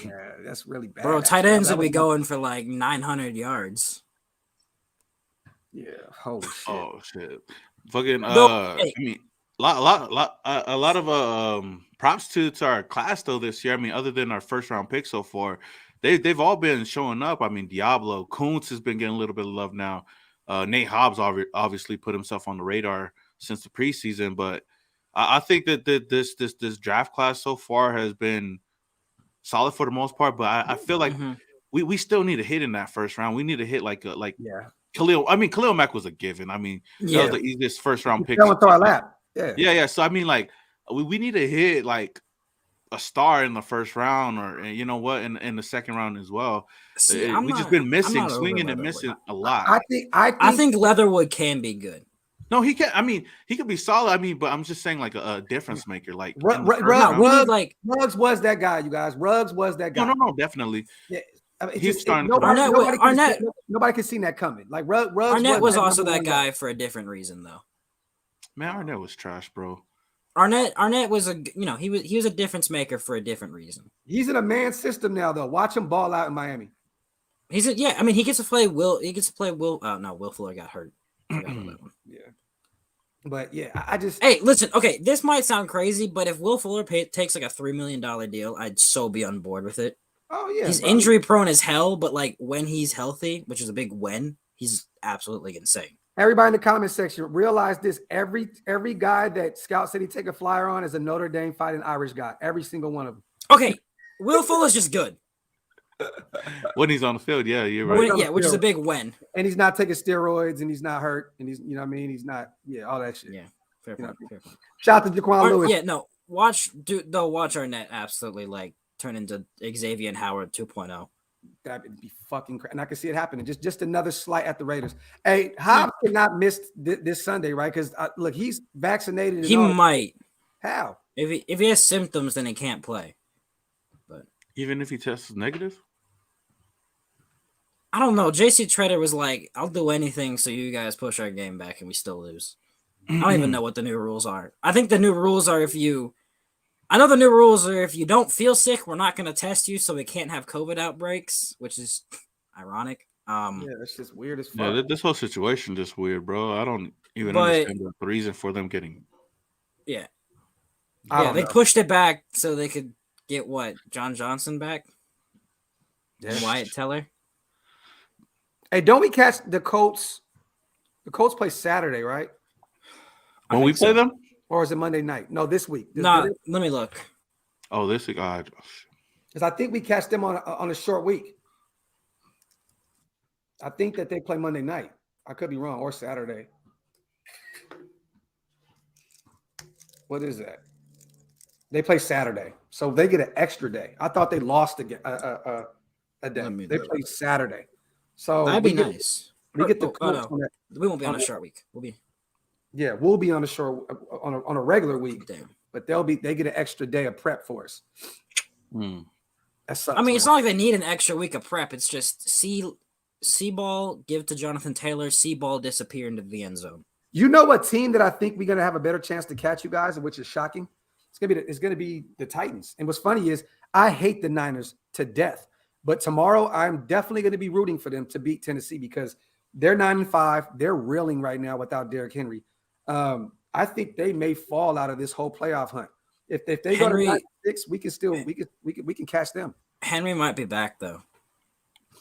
Yeah, that's really bad. Bro, tight ends will be going for like 900 yards. Yeah, holy shit. Oh shit. Fucking I mean, a lot of props to our class though this year. I mean, other than our first round pick so far, they've all been showing up. I mean, Diablo, Kuntz has been getting a little bit of love now. Nate Hobbs obviously put himself on the radar since the preseason, but I think that this draft class so far has been solid for the most part. But I feel like we still need a hit in that first round. We need to hit like Khalil. I mean, Khalil Mack was a given. I mean, that was the easiest first round pick. Throw our lap. Yeah. So I mean, like we need to hit like a star in the first round, or you know what, in the second round as well. We just been missing, swinging and missing a lot. I think Leatherwood can be good. No, he can. I mean, he could be solid. I mean, but I'm just saying like a difference maker. Like Ruggs was that guy, you guys. Ruggs was that guy. No, definitely. Yeah. I mean, he's starting. Nobody could see that coming. Like Ruggs Arnett was also that guy for a different reason, though. Man, Arnett was trash, bro. Arnett was he was a difference maker for a different reason. He's in a man system now, though. Watch him ball out in Miami. He gets to play Will. He gets to play Will. Oh no, Will Fuller got hurt. Yeah. But yeah, I just hey, listen. Okay, this might sound crazy, but if Will Fuller takes like a $3 million deal, I'd so be on board with it. Oh yeah, he's injury prone as hell, but like when he's healthy, which is a big when, he's absolutely insane. Everybody in the comment section, realize this: every guy that Scout said he take a flyer on is a Notre Dame fighting Irish guy. Every single one of them. Okay, Will Fuller's just good when he's on the field. Yeah, you're right. Which is a big when. And he's not taking steroids, and he's not hurt, and he's what I mean. He's not all that shit. Yeah, fair point. Shout out to Jaquan Lewis. Yeah, no, watch Arnett absolutely like turn into Xavier and Howard 2.0. That would be fucking crazy. And I can see it happening. Just another slight at the Raiders. Hey, Hobbs cannot miss this Sunday, right? Because look, he's vaccinated. He might. How? If he has symptoms, then he can't play. But even if he tests negative, I don't know. JC Treader was like, "I'll do anything so you guys push our game back, and we still lose." I don't even know what the new rules are. I think the new rules are if you don't feel sick, we're not going to test you, so we can't have COVID outbreaks, which is ironic. Yeah, that's just weird as fuck. Yeah, this whole situation just weird, bro. I don't even understand the reason for them getting. Yeah. They pushed it back so they could get John Johnson back? Yeah. Wyatt Teller? Hey, don't we catch the Colts The Colts play Saturday, right? When we play them? Or is it Monday night? No, this week. Let me look. Oh, this week. Because I think we catch them on a short week. I think that they play Monday night. I could be wrong, or Saturday. What is that? They play Saturday, so they get an extra day. I thought they lost a day. They play Saturday, so that'd be nice. We get the Colts on that. We won't be on a short week. We'll be on a short on a regular week. Damn. But they get an extra day of prep for us. That sucks, it's not like they need an extra week of prep. It's just see ball, give to Jonathan Taylor, see ball disappear into the end zone. You know what team that I think we're gonna have a better chance to catch you guys, which is shocking? It's gonna be the Titans. And what's funny is I hate the Niners to death, but tomorrow I'm definitely gonna be rooting for them to beat Tennessee because they're 9-5. They're reeling right now without Derrick Henry. I think they may fall out of this whole playoff hunt. If they go to 9-6, we can catch them. Henry might be back though.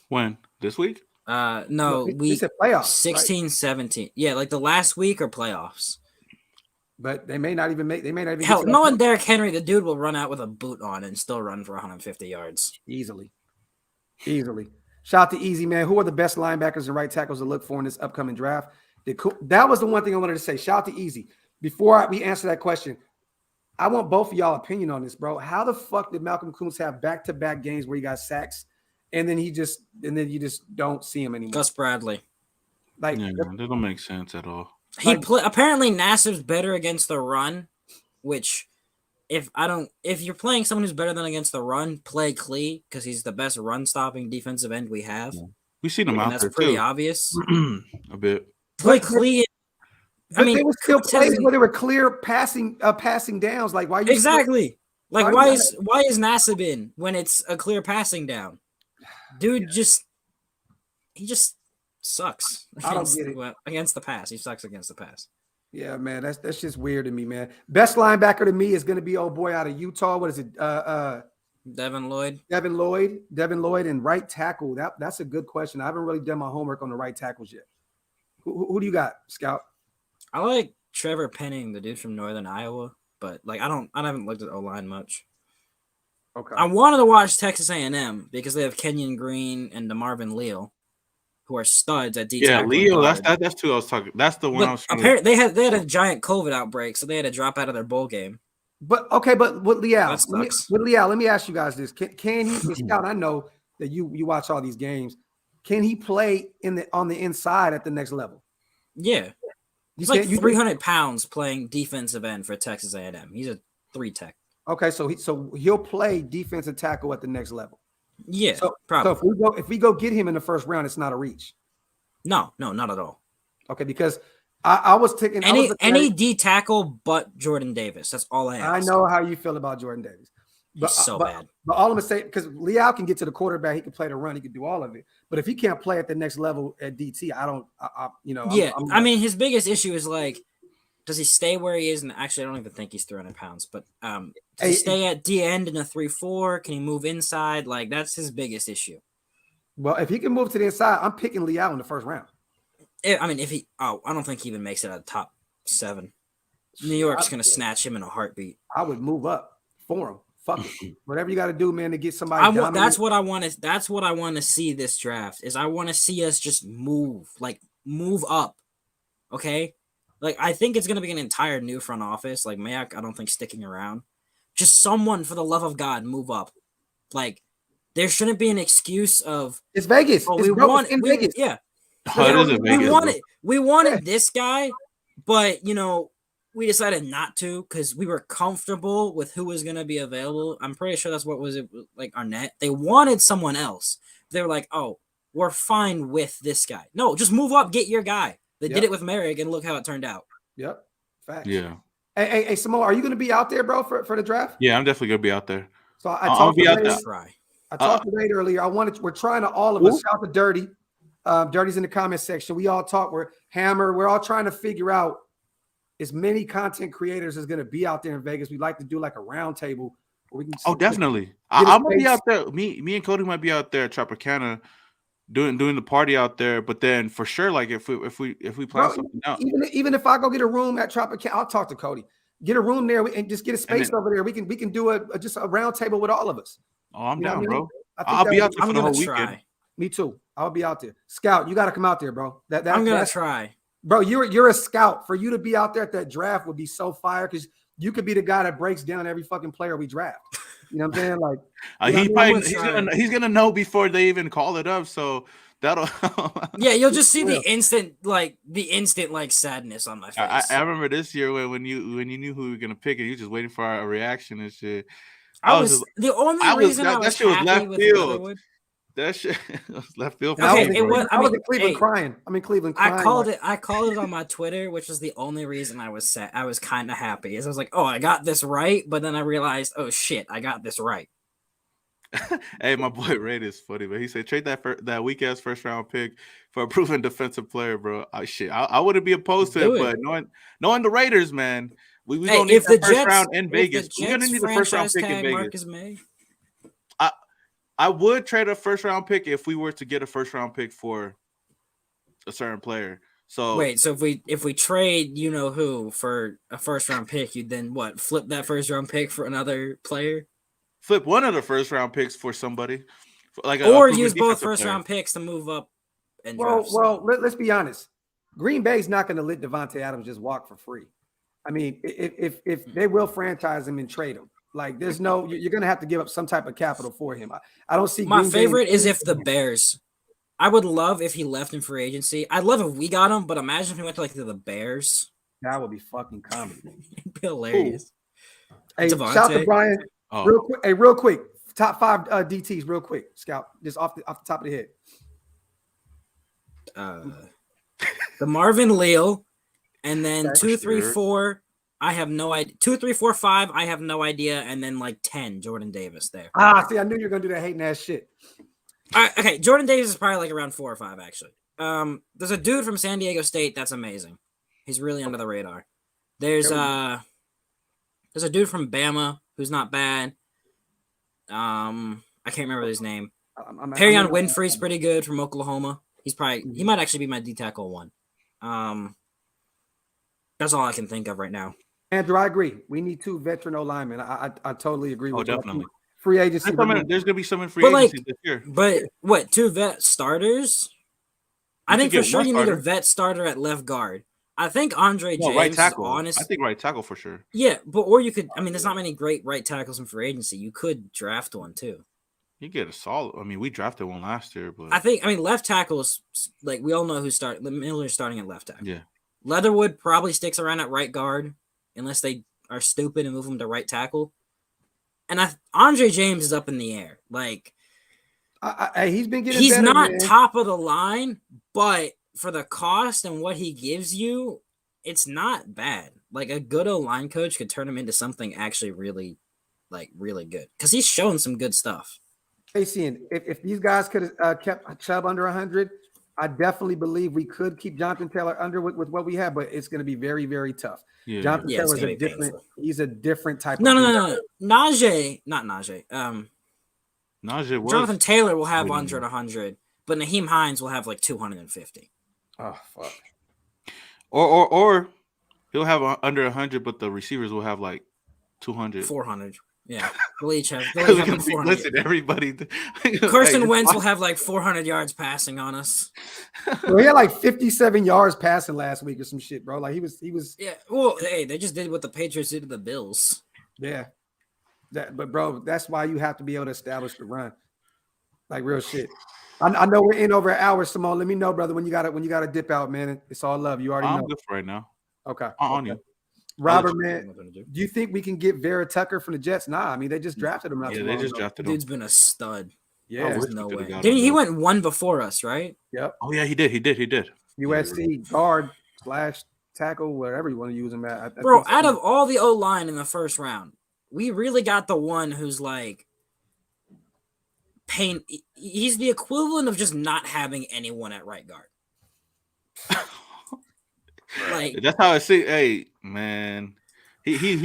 When? This week? No, week playoffs, 16, right? 17. Yeah, like the last week or playoffs. But they may not even make. They may not even. Hell, knowing Derrick Henry, the dude will run out with a boot on and still run for 150 yards easily. Shout out to Easy, man. Who are the best linebackers and right tackles to look for in this upcoming draft? That was the one thing I wanted to say. Shout out to Easy. Before we answer that question, I want both of y'all opinion on this, bro. How the fuck did Malcolm Kuntz have back-to-back games where he got sacks, and then you just don't see him anymore? Gus Bradley. That don't make sense at all. Apparently Nassib's better against the run, which if you're playing someone who's better than against the run, play Klee because he's the best run-stopping defensive end we have. Yeah. We've seen him out there, that's pretty obvious. A bit. Play Klee. They were still plays where they were clear passing downs. Like why? Exactly. Why is Nassib in when it's a clear passing down? Dude, he just sucks. I don't get it. Against the pass, he sucks against the pass. Yeah, man, that's just weird to me, man. Best linebacker to me is going to be old boy out of Utah. What is it? Devin Lloyd. Devin Lloyd, and right tackle. That's a good question. I haven't really done my homework on the right tackles yet. Who do you got, Scout? I like Trevor Penning, the dude from Northern Iowa, but I haven't looked at O-line much. Okay. I wanted to watch Texas A&M because they have Kenyon Green and DeMarvin Leal, who are studs at D. Yeah, Leo. That's who I was talking. That's the one I was. Apparently, they had a giant COVID outbreak, so they had to drop out of their bowl game. But with Leal, let me ask you guys this: Can he, Scout? I know that you watch all these games. Can he play on the inside at the next level? Yeah, he's like 300 pounds playing defensive end for Texas A&M. He's a 3-tech. Okay, so he'll play defensive tackle at the next level. Yeah, probably. So if we go get him in the first round, it's not a reach. No, not at all. Okay, because I was taking any D tackle but Jordan Davis. That's all I have. I know how you feel about Jordan Davis. He's so bad. But all I'm gonna say, because Leal can get to the quarterback, he can play the run, he can do all of it. But if he can't play at the next level at DT, I mean, his biggest issue is does he stay where he is? And actually, I don't even think he's 300 pounds. But does he stay at D end in a 3-4? Can he move inside? That's his biggest issue. Well, if he can move to the inside, I'm picking Leal in the first round. I don't think he even makes it out of top 7. New York's gonna snatch him in a heartbeat. I would move up for him. Fuck it. Whatever you got to do, man, to get somebody. That's what I want to see this draft. Is I want to see us just move up. Okay. I think it's gonna be an entire new front office. Mayock, I don't think sticking around. Just someone, for the love of God, move up. There shouldn't be an excuse of it's Vegas. Oh, Vegas. Yeah. Oh, it is in Vegas. We wanted this guy, but we decided not to because we were comfortable with who was going to be available. I'm pretty sure that's what was it Arnett. They wanted someone else. They were like, "Oh, we're fine with this guy." No, just move up, get your guy. They did it with Merrick, and look how it turned out. Yep, facts. Yeah. Hey, Samoan, are you going to be out there, bro, for the draft? Yeah, I'm definitely going to be out there. So I'll be out there. I talked to Raid earlier. We're trying to all of us. Shout out to Dirty. Dirty's in the comment section. We all talk. We're all trying to figure out as many content creators is going to be out there in Vegas. We'd like to do a round table where we can. Oh, definitely. I'm gonna be out there. Me and Cody might be out there at Tropicana doing the party out there. But then for sure, like if we plan something out, even if I go get a room at Tropical, I'll talk to Cody. Get a room there and just get a space over there. We can do just a round table with all of us. Oh, I'm down, bro. I'll be out there for the whole weekend. Me too. I'll be out there. Scout, you got to come out there, bro. I'm gonna try, bro. You're a scout. For you to be out there at that draft would be so fire because you could be the guy that breaks down every fucking player we draft. You know what I'm saying? Like he's gonna know before they even call it up. So that'll yeah, you'll just see the instant sadness on my face. I remember this year when you knew who we were gonna pick and you just waiting for our reaction and shit. The only reason I was happy with Leatherwood. That shit was left field. I was in Cleveland crying. I'm in Cleveland crying. I called it on my Twitter, which was the only reason I was sad. I was kind of happy. Is I was like, oh, I got this right, but then I realized, oh shit, I got this right. Hey, my boy Ray is funny, but he said trade that weak ass first round pick for a proven defensive player, bro. I wouldn't be opposed to it, but knowing the Raiders, man, we gonna need the first round in Vegas. We're gonna need the first round pick in Vegas. Marcus May. I would trade a first round pick if we were to get a first round pick for a certain player. So wait, so if we trade you know who for a first round pick, you'd then what? Flip that first round pick for another player? Flip one of the first round picks for somebody, or use both first round picks to move up. And let's be honest. Green Bay's not going to let Devontae Adams just walk for free. I mean, if they will franchise him and trade him. Like, you're going to have to give up some type of capital for him. I don't see. My favorite is if the Bears. I would love if he left in free agency. I'd love if we got him, but imagine if he went to the Bears. That would be fucking comedy. It'd be hilarious. Hey, shout out to Brian. Oh. Real quick. Top 5 DTs, real quick. Scout, just off the top of the head. The Marvin Leal, and then 2, 3, 4. I have no idea. 2, 3, 4, 5. I have no idea, and then 10. Jordan Davis there. See, I knew you were gonna do that hating ass shit. All right, okay. Jordan Davis is probably around 4 or 5 actually. There's a dude from San Diego State that's amazing. He's really under the radar. There's a dude from Bama who's not bad. I can't remember his name. Perion Winfrey's pretty good from Oklahoma. He might actually be my D tackle 1. That's all I can think of right now. Andrew, I agree. We need 2 veteran O linemen. I totally agree with definitely. That. Free agency. There's gonna be some in free agency this year. But what, 2 vet starters? I think for sure you need a vet starter at left guard. I think Andre James right tackle. I think right tackle for sure. Yeah, or you could. I mean, there's not many great right tackles in free agency. You could draft one too. You get a solid. I mean, we drafted one last year, but I mean, left tackles, we all know who start. Miller's starting at left tackle. Yeah. Leatherwood probably sticks around at right guard unless they are stupid and move him to right tackle. And Andre James is up in the air. He's been getting. He's better, not man. top of the line, but for the cost and what he gives you, it's not bad. A good O-line coach could turn him into something actually really, really good because he's showing some good stuff. Casey, if these guys could have kept Chubb under 100, I definitely believe we could keep Jonathan Taylor under with what we have, but it's going to be very, very tough. Yeah. Jonathan Taylor is different. He's a different type. No. Najee, not Najee. Najee was. Jonathan Taylor will have under 100, but Naheem Hines will have 250. Oh fuck. Or he'll have under 100, but the receivers will have 200, 400. Yeah, they'll each have 400. Listen, everybody. Carson Wentz will have 400 yards passing on us. Well, he had 57 yards passing last week or some shit, bro. He was. Yeah. Well, hey, they just did what the Patriots did to the Bills. Yeah. But bro, that's why you have to be able to establish the run, real shit. I know we're in over an hour, Simone. Let me know, brother, when you gotta dip out, man. It's all love. You already know. I'm good for right now. Okay. On you. Robert, man, do you think we can get Vera Tucker from the Jets? Nah, I mean they just drafted him. They just drafted him. Dude's been a stud. Yeah, there's no way. He went 1 before us, right? Yep. Oh yeah, he did. USC guard / tackle, whatever you want to use him at. Bro, out of all the O line in the first round, we really got the one who's pain. He's the equivalent of just not having anyone at right guard. That's how I see. Hey, man, he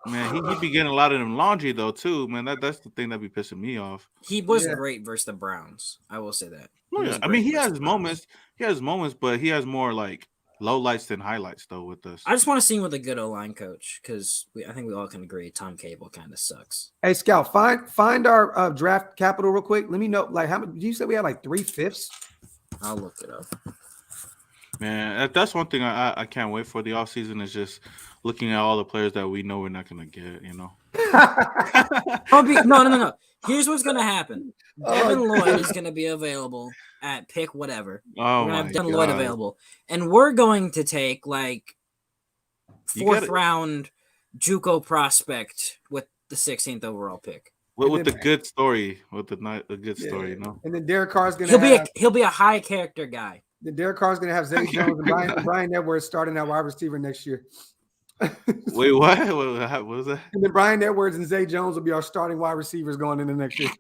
Man, he be getting a lot of them laundry though too, man. That's the thing that be pissing me off. He was great versus the Browns. I will say that. Oh, yeah. I mean, he has moments. He has moments, but he has more like lowlights than highlights though with us. I just want to see him with a good O-line coach because I think we all can agree Tom Cable kind of sucks. Hey, Scout, find our draft capital real quick. Let me know, like, how much? You said we had like 3/5. I'll look it up. Man, that's one thing I can't wait for the offseason is just looking at all the players that we know we're not gonna get. You know. No. Here's what's gonna happen. Devin Lloyd is gonna be available at pick whatever. Oh, we're gonna have Devin Lloyd available, and we're going to take like 4th round JUCO prospect with the 16th overall pick. With the good story, you know. And then Derek Carr's gonna he'll be a high character guy. The Derek Carr's gonna have Zay Jones and Brian Edwards starting at wide receiver next year. Wait, what? What was that? And then Brian Edwards and Zay Jones will be our starting wide receivers going into next year.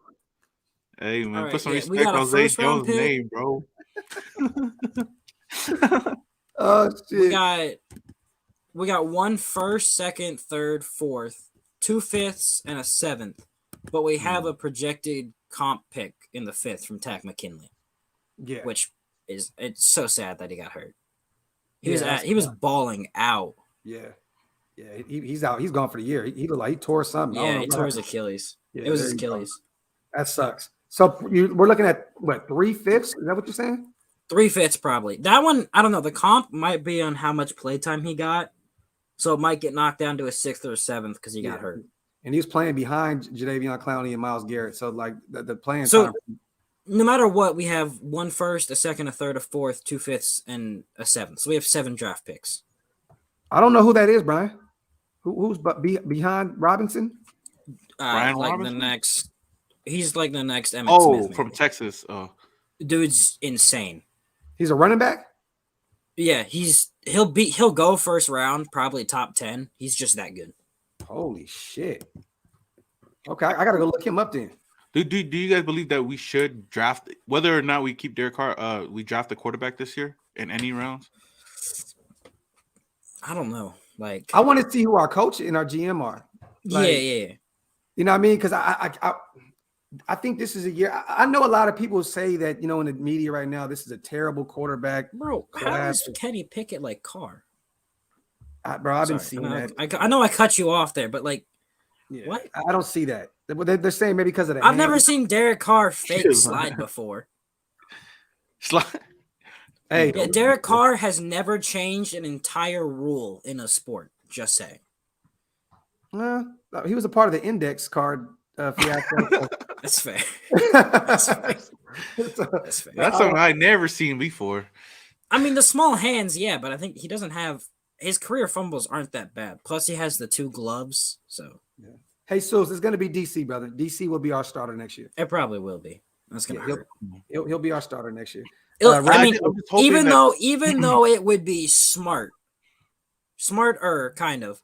Hey man, put some respect on Zay Jones' name, bro. Oh shit. We got 1 first, 2nd, 3rd, 4th, 2 5ths, and a 7th. But we have a projected comp pick in the 5th from Tack McKinley. Yeah. Which it's so sad that he got hurt. He was balling out. Yeah. Yeah, he's out. He's gone for the year. He looked like he tore something. Yeah, he tore his Achilles. Yeah, it was his Achilles. That sucks. So we're looking at what, 3/5? Is that what you're saying? 3/5 probably. That one, I don't know. The comp might be on how much playtime he got. So it might get knocked down to a 6th or 7th because he got hurt. And he was playing behind Jadeveon Clowney and Myles Garrett. So like the playing time. No matter what, we have 1 first, a 2nd, a 3rd, a 4th, 2 5ths, and a 7th. So we have 7 draft picks. I don't know who that is, Brian. Who's behind Robinson? Brian like Robinson? The next. He's like the next Emmett Smith. From Texas. Dude's insane. He's a running back? Yeah, he'll go first round, probably top 10. He's just that good. Holy shit. Okay, I gotta go look him up then. Do you guys believe that we should draft, whether or not we keep Derek Carr, we draft a quarterback this year in any rounds? I don't know. Like, I want to see who our coach and our GM are. Like, yeah. You know what I mean? Because I think this is a year. I know a lot of people say that, you know, in the media right now, this is a terrible quarterback. Bro, how is Kenny Pickett like Carr? I've been seeing that. I know I cut you off there, but like, what? I don't see that. They're saying maybe because of the I've never seen Derek Carr fake slide before. Slide? Hey, yeah, Derek Carr has never changed an entire rule in a sport. Just saying. He was a part of the index card. That's fair. That's fair. That's something I never seen before. I mean, the small hands, yeah, but I think he doesn't have his career fumbles aren't that bad. Plus, he has the 2 gloves. So, yeah. Hey, Sus, it's going to be DC, brother. DC will be our starter next year. It probably will be. That's going to hurt. He'll be our starter next year. I mean, even though it would be smarter kind of,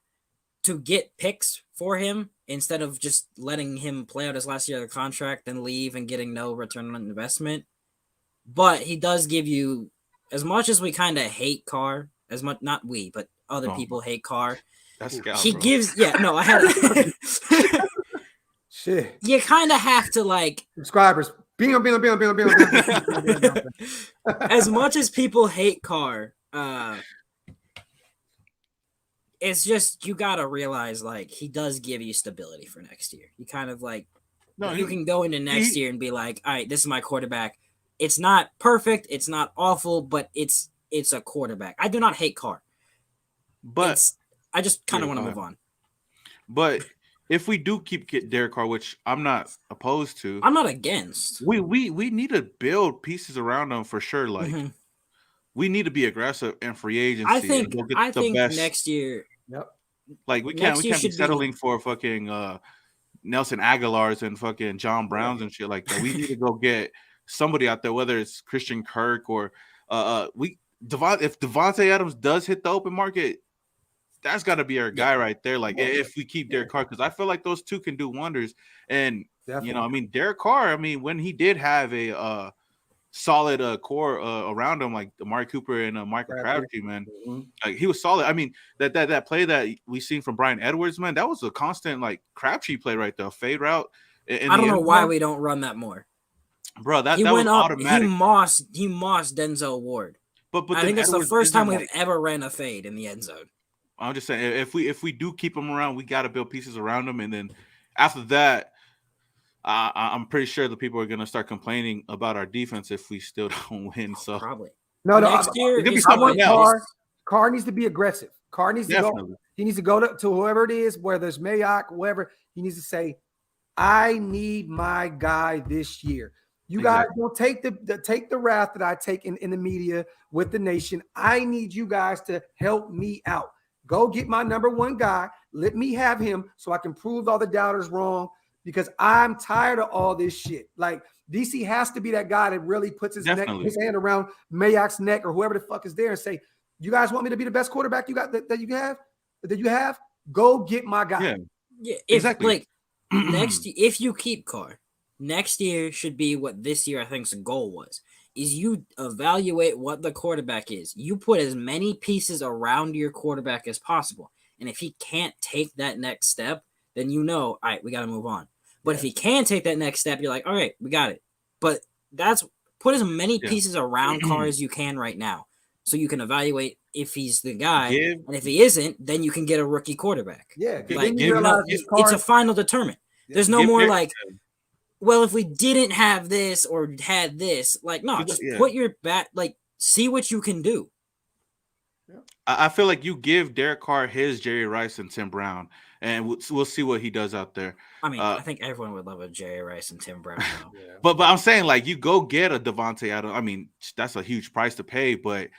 to get picks for him instead of just letting him play out his last year of the contract and leave and getting no return on investment. But he does give you, as much as we kind of hate Carr, as much, not we, but other people hate Carr. That's Scout, he bro. gives, I had shit. You kind of have to like subscribers. As much as people hate Carr, it's just you gotta realize like he does give you stability for next year. You kind of like you can go into next year and be like, all right, this is my quarterback. It's not perfect, it's not awful, but it's a quarterback. I do not hate Carr, but I just kind of want to move on. But if we do keep Derek Carr, which I'm not opposed to, I'm not against. We need to build pieces around him for sure. Like we need to be aggressive in free agency. I think next year. Yep. Like we can't be settling for fucking Nelson Aguilar's and fucking John Browns and shit like that. We need to go get somebody out there, whether it's Christian Kirk or if Devontae Adams does hit the open market, that's got to be our guy right there. Like if we keep Derek Carr, because I feel like those two can do wonders. And you know, I mean, Derek Carr, I mean, when he did have a solid core around him, like Amari Cooper and Michael Crabtree, man. Like he was solid. I mean, that play that we seen from Brian Edwards, man, that was a constant like Crabtree play right there, fade route. I don't know why we don't run that more, bro. That went was up, automatic. He mossed Denzel Ward. But I think that's the first time we've ever ran a fade in the end zone. I'm just saying, if we do keep him around, we got to build pieces around him, and then after that, I'm pretty sure the people are going to start complaining about our defense if we still don't win. So probably next year, be something else. Carr needs to be aggressive. Carr needs to go. He needs to go to whoever it is, whether it's Mayock, whoever. He needs to say, "I need my guy this year." You guys don't take the wrath that I take in the media with the nation. I need you guys to help me out. Go get my number one guy. Let me have him so I can prove all the doubters wrong, because I'm tired of all this shit. Like, DC has to be that guy that really puts his hand around Mayock's neck or whoever the fuck is there and say, "You guys want me to be the best quarterback you got that you have? Go get my guy." Yeah, exactly. Like if you keep Carr, next year should be what this year I think's goal was. Is you evaluate what the quarterback is. You put as many pieces around your quarterback as possible. And if he can't take that next step, then all right, we got to move on. But if he can take that next step, you're like, all right, we got it. But put as many pieces around Carr as you can right now, so you can evaluate if he's the guy. And if he isn't, then you can get a rookie quarterback. Yeah. Like, it's a final determinant. There's no more like, well, if we didn't have this or had this, like, no, just put your bat, like, see what you can do. I feel like you give Derek Carr his Jerry Rice and Tim Brown, and we'll see what he does out there. I mean, I think everyone would love a Jerry Rice and Tim Brown. But I'm saying, like, you go get a Devontae Adams. I mean, that's a huge price to pay, but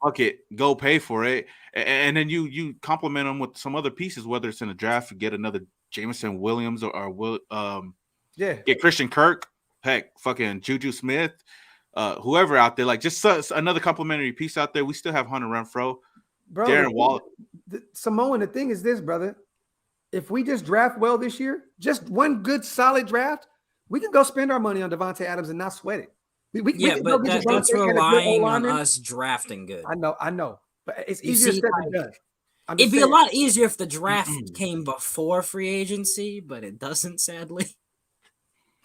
fuck it, go pay for it, and then you complement them with some other pieces, whether it's in the draft, get another Jameson Williams or get Christian Kirk, heck, fucking Juju Smith, whoever out there, like just another complimentary piece out there. We still have Hunter Renfrow, bro. Darren Waller, Samoan. The thing is this, brother. If we just draft well this year, just one good solid draft, we can go spend our money on Devontae Adams and not sweat it. But that's relying on us drafting good. I know, but it's easier said than done. It'd be a lot easier if the draft came before free agency, but it doesn't, sadly.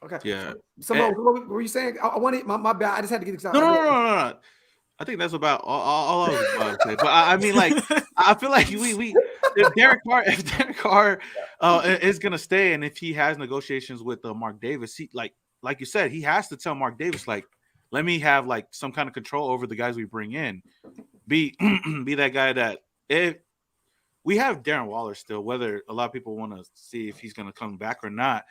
Okay. Yeah. So, what were you saying? I wanted my bad. I just had to get excited. No. I think that's about all I was about to say. But I mean, like, I feel like if Derek Carr is gonna stay, and if he has negotiations with Mark Davis, he like you said, he has to tell Mark Davis, like, let me have like some kind of control over the guys we bring in. Be that guy that if we have Darren Waller still, whether a lot of people want to see if he's gonna come back or not.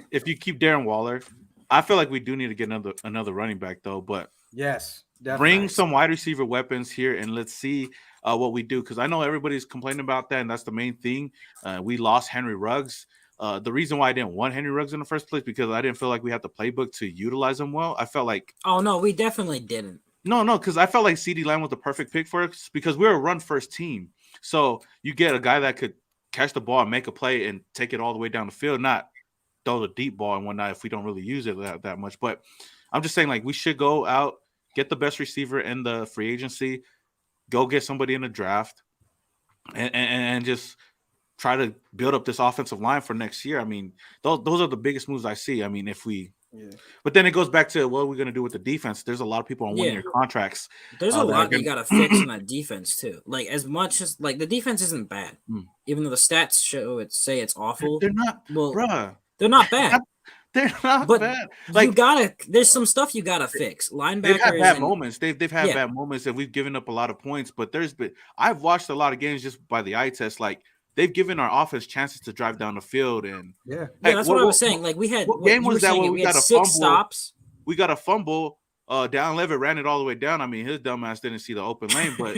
If you keep Darren Waller, I feel like we do need to get another running back though. But yes, definitely. Bring some wide receiver weapons here and let's see what we do, because I know everybody's complaining about that, and that's the main thing. We lost Henry Ruggs. The reason why I didn't want Henry Ruggs in the first place, because I didn't feel like we had the playbook to utilize him well. I felt like no, we definitely didn't. No, because I felt like CeeDee Lamb was the perfect pick for us because we're a run first team. So you get a guy that could catch the ball and make a play and take it all the way down the field, not throw the deep ball and whatnot if we don't really use it that much. But I'm just saying, like, we should go out, get the best receiver in the free agency, go get somebody in the draft, and just try to build up this offensive line for next year. I mean, those are the biggest moves I see. I mean, if we but then it goes back to what are we going to do with the defense? There's a lot of people on 1-year contracts. There's a lot you got to fix in that defense too. Like, as much as like the defense isn't bad, even though the stats say it's awful. They're not. Well, bruh. They're not bad. They're not bad. Like, there's some stuff you gotta fix. Linebackers. They've had bad moments. They've had bad moments, and we've given up a lot of points. But I've watched a lot of games just by the eye test. Like, they've given our offense chances to drive down the field, and that's what I was saying. Like, we had what game was that when we got a 6 fumble? Stops. We got a fumble. Dan Levitt ran it all the way down. I mean, his dumbass didn't see the open lane, but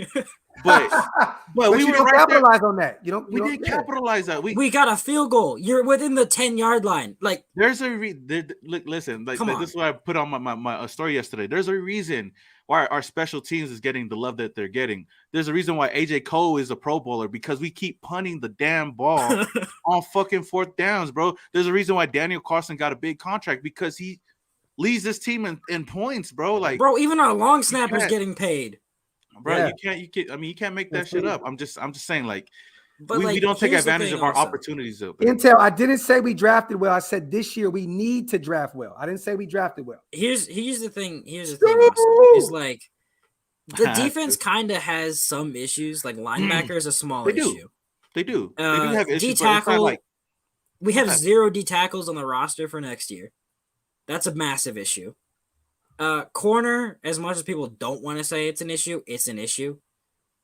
we were right capitalize on that. We didn't capitalize that. We got a field goal. You're within the 10-yard line. Like, there's a listen. Like, this is what I put on my story yesterday. There's a reason why our special teams is getting the love that they're getting. There's a reason why AJ Cole is a Pro Bowler, because we keep punting the damn ball on fucking 4th downs, bro. There's a reason why Daniel Carlson got a big contract, because he leads this team in points, bro. Like, bro, even our long snapper's getting paid. Bro, you can't. I mean, you can't make that shit up. I'm just saying, like, but we don't take advantage of our opportunities. Intel, I didn't say we drafted well. I said this year we need to draft well. I didn't say we drafted well. Here's the thing. Here's the thing. Also, is like the defense kind of has some issues. Like linebacker is a small issue. They do. They do have issues. D tackle. We have 0 D tackles on the roster for next year. That's a massive issue. Corner, as much as people don't want to say it's an issue.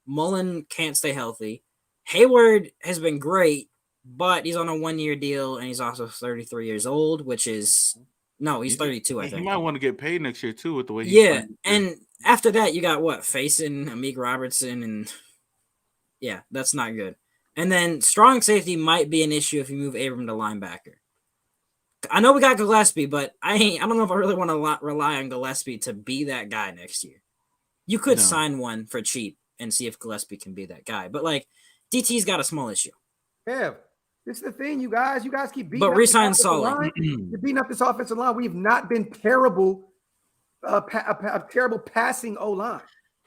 Mullen can't stay healthy. Hayward has been great, but he's on a 1-year deal, and he's also 33 years old, which is he's 32. I think he might want to get paid next year too with the way he's playing. And after that, you got what Faison, Amik Robertson, and that's not good. And then strong safety might be an issue if you move Abram to linebacker. I know we got Gillespie, but I don't know if I really want to rely on Gillespie to be that guy next year. You could sign one for cheap and see if Gillespie can be that guy. But, like, DT's got a small issue. Yeah. This is the thing, you guys. You guys keep beating up resign Sully. You're beating up this offensive line. We've not been terrible, terrible passing O-line.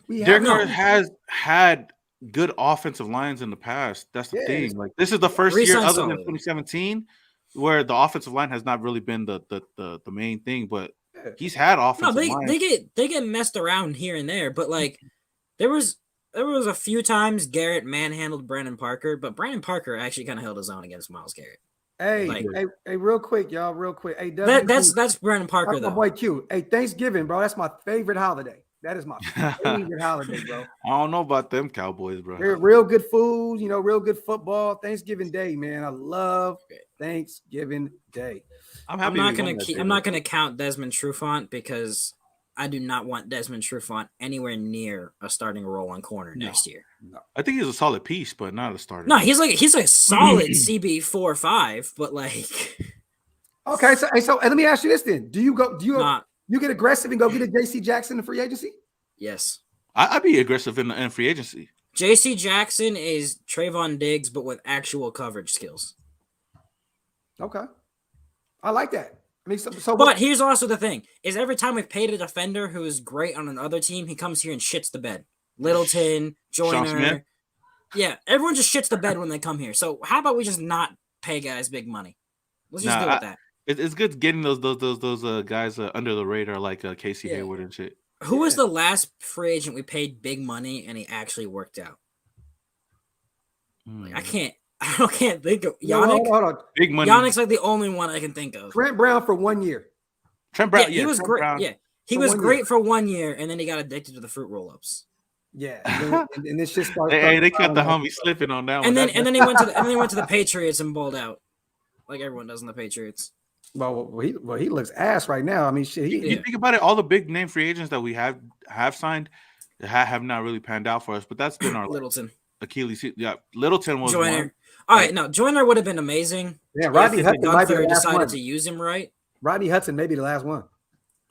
Derek Carr has had good offensive lines in the past. That's the thing. Like, this is the first year other than 2017 where the offensive line has not really been the main thing, but he's had offensive line. They get messed around here and there, but like there was a few times Garrett manhandled Brandon Parker, but Brandon Parker actually kind of held his own against Myles Garrett. Hey, real quick, y'all, real quick. Hey, that's Brandon Parker, though. My boy Q. Hey, Thanksgiving, bro. That's my favorite holiday. That is my favorite holiday, bro. I don't know about them Cowboys, bro. They're real good food, real good football. Thanksgiving Day, man. I love Thanksgiving Day. I'm not gonna count Desmond Trufant because I do not want Desmond Trufant anywhere near a starting role on corner next year. No. I think he's a solid piece, but not a starter. No, he's a solid CB 4-5, but like. Okay, so let me ask you this then: Do you get aggressive and go get a J.C. Jackson in free agency? Yes. I'd be aggressive in free agency. J.C. Jackson is Trayvon Diggs, but with actual coverage skills. Okay. I like that. I mean, but here's also the thing, is every time we've paid a defender who is great on another team, he comes here and shits the bed. Littleton, Joyner. Yeah, everyone just shits the bed when they come here. So how about we just not pay guys big money? Let's just go with that. It's good getting those guys under the radar like Casey Hayward and shit. Who was the last free agent we paid big money and he actually worked out? Like, I can't think of Yannick. Hold on. Big money. Yannick's like the only one I can think of. Brent Brown for 1 year. Trent Brown, he was great. Brown. Yeah, he was great for 1 year, and then he got addicted to the fruit roll-ups. Yeah, and it's just they cut the homie slipping on that one. And then he went to the Patriots and balled out, like everyone does in the Patriots. Well, he looks ass right now. I mean, shit. You think about it, all the big name free agents that we have signed have not really panned out for us. But that's been our Littleton, Achilles. Yeah, Littleton was Joyner. one. All right, no, Joyner would have been amazing. Yeah, Rodney Hudson might be the last decided one. To use him right. Rodney Hudson may be the last one.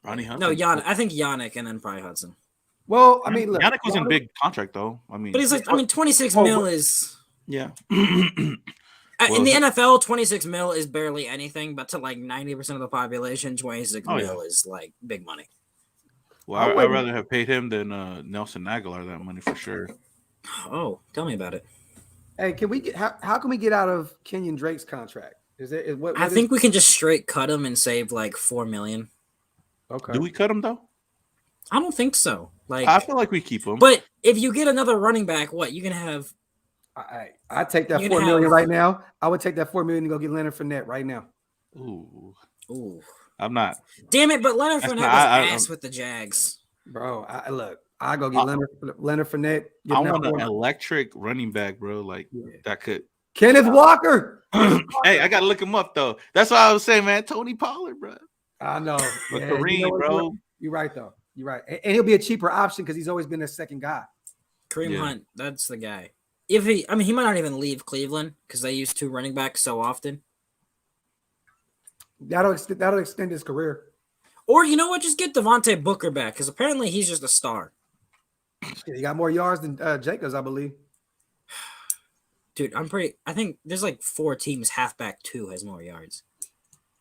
Rodney Hudson. No, Yannick. I think Yannick and then probably Hudson. Well, I mean, look, Yannick was in big contract though. But he's like, 26 mil is. Yeah. In the NFL, 26 mil is barely anything, but to like 90% of the population, 26 mil is like big money. Well, I'd rather have paid him than Nelson Aguilar that money for sure. Oh, tell me about it. Hey, can we get how can we get out of Kenyon Drake's contract? I think we can just straight cut him and save like $4 million. Okay. Do we cut him though? I don't think so. Like I feel like we keep him. But if you get another running back, what you can have? I take that $4 million right now. I would take that $4 million and go get Leonard Fournette right now. Ooh. I'm not. Damn it! But Leonard Fournette was ass with the Jags. Bro, I go get Leonard Fournette. I want an electric running back, bro. Like that could. Kenneth Walker. Hey, I gotta look him up though. That's what I was saying, man. Tony Pollard, bro. I know. Kareem, bro. You're right though. You're right, and he'll be a cheaper option because he's always been a second guy. Kareem Hunt, that's the guy. He might not even leave Cleveland because they use 2 running backs so often. That'll extend his career. Or you know what? Just get Devontae Booker back because apparently he's just a star. He got more yards than Jacobs, I believe. Dude, I think there's like 4 teams. Halfback 2 has more yards.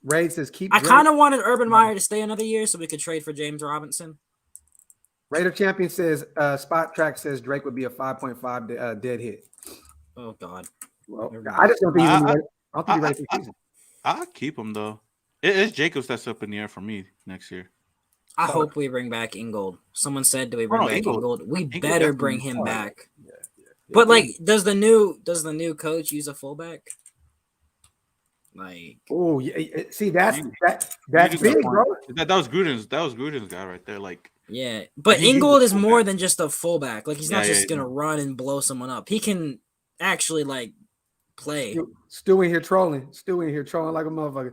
Raid says keep. I kind of wanted Urban Meyer to stay another year so we could trade for James Robinson. Raider Champion says Spot Track says Drake would be a 5.5 dead hit. Oh God. Well, I just don't think he's ready. I don't think he's ready for the season. I'll keep him though. It's Jacobs that's up in the air for me next year. I hope we bring back Ingold. Someone said, "Do we bring back Ingold? We Ingold better bring him back." Yeah. But like, does the new coach use a fullback? Like, oh yeah, see that's big, bro. That was Gruden's guy right there. Like, yeah, but Ingold is more than just a fullback. Like, he's not just gonna run and blow someone up. He can actually like play. Stu in here trolling like a motherfucker.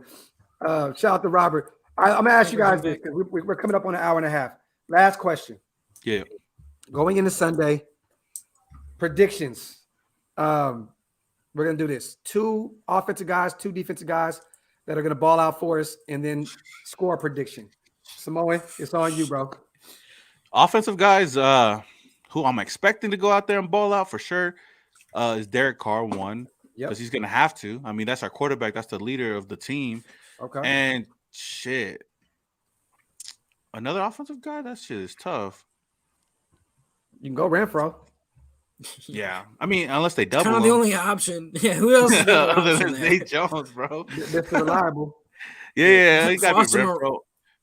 Shout out to Robert. All right, I'm gonna ask you guys this because we're coming up on an hour and a half. Last question. Yeah. Going into Sunday, predictions. We're gonna do this: 2 offensive guys, 2 defensive guys that are gonna ball out for us, and then score prediction. Samoan, it's on you, bro. Offensive guys, who I'm expecting to go out there and ball out for sure, is Derek Carr, one, because he's gonna have to. I mean, that's our quarterback. That's the leader of the team. Okay. And shit, another offensive guy. That shit is tough. You can go Renfro. Yeah, I mean, unless they double. Kind of the only option. Yeah, who else is other than Nate Jones, bro? That's reliable. Yeah, you got to be Renfro.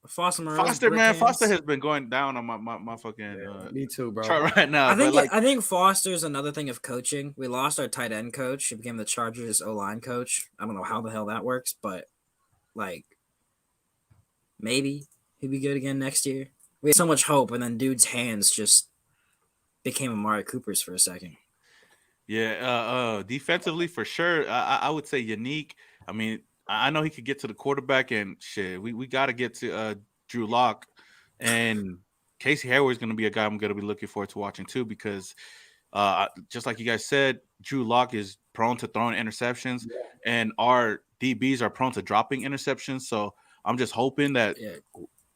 Foster, man, Foster has been going down on my fucking. Me too, bro. Chart right now. I think Foster's another thing of coaching. We lost our tight end coach. He became the Chargers O-line coach. I don't know how the hell that works, but like maybe he'll be good again next year. We had so much hope, and then dude's hands just became Amari Cooper's for a second. Yeah, defensively for sure. I would say Unique. I mean, I know he could get to the quarterback and shit. We got to get to Drew Lock, and Casey Hayward is going to be a guy I'm going to be looking forward to watching too, because just like you guys said, Drew Lock is prone to throwing interceptions, and our DBs are prone to dropping interceptions. So I'm just hoping that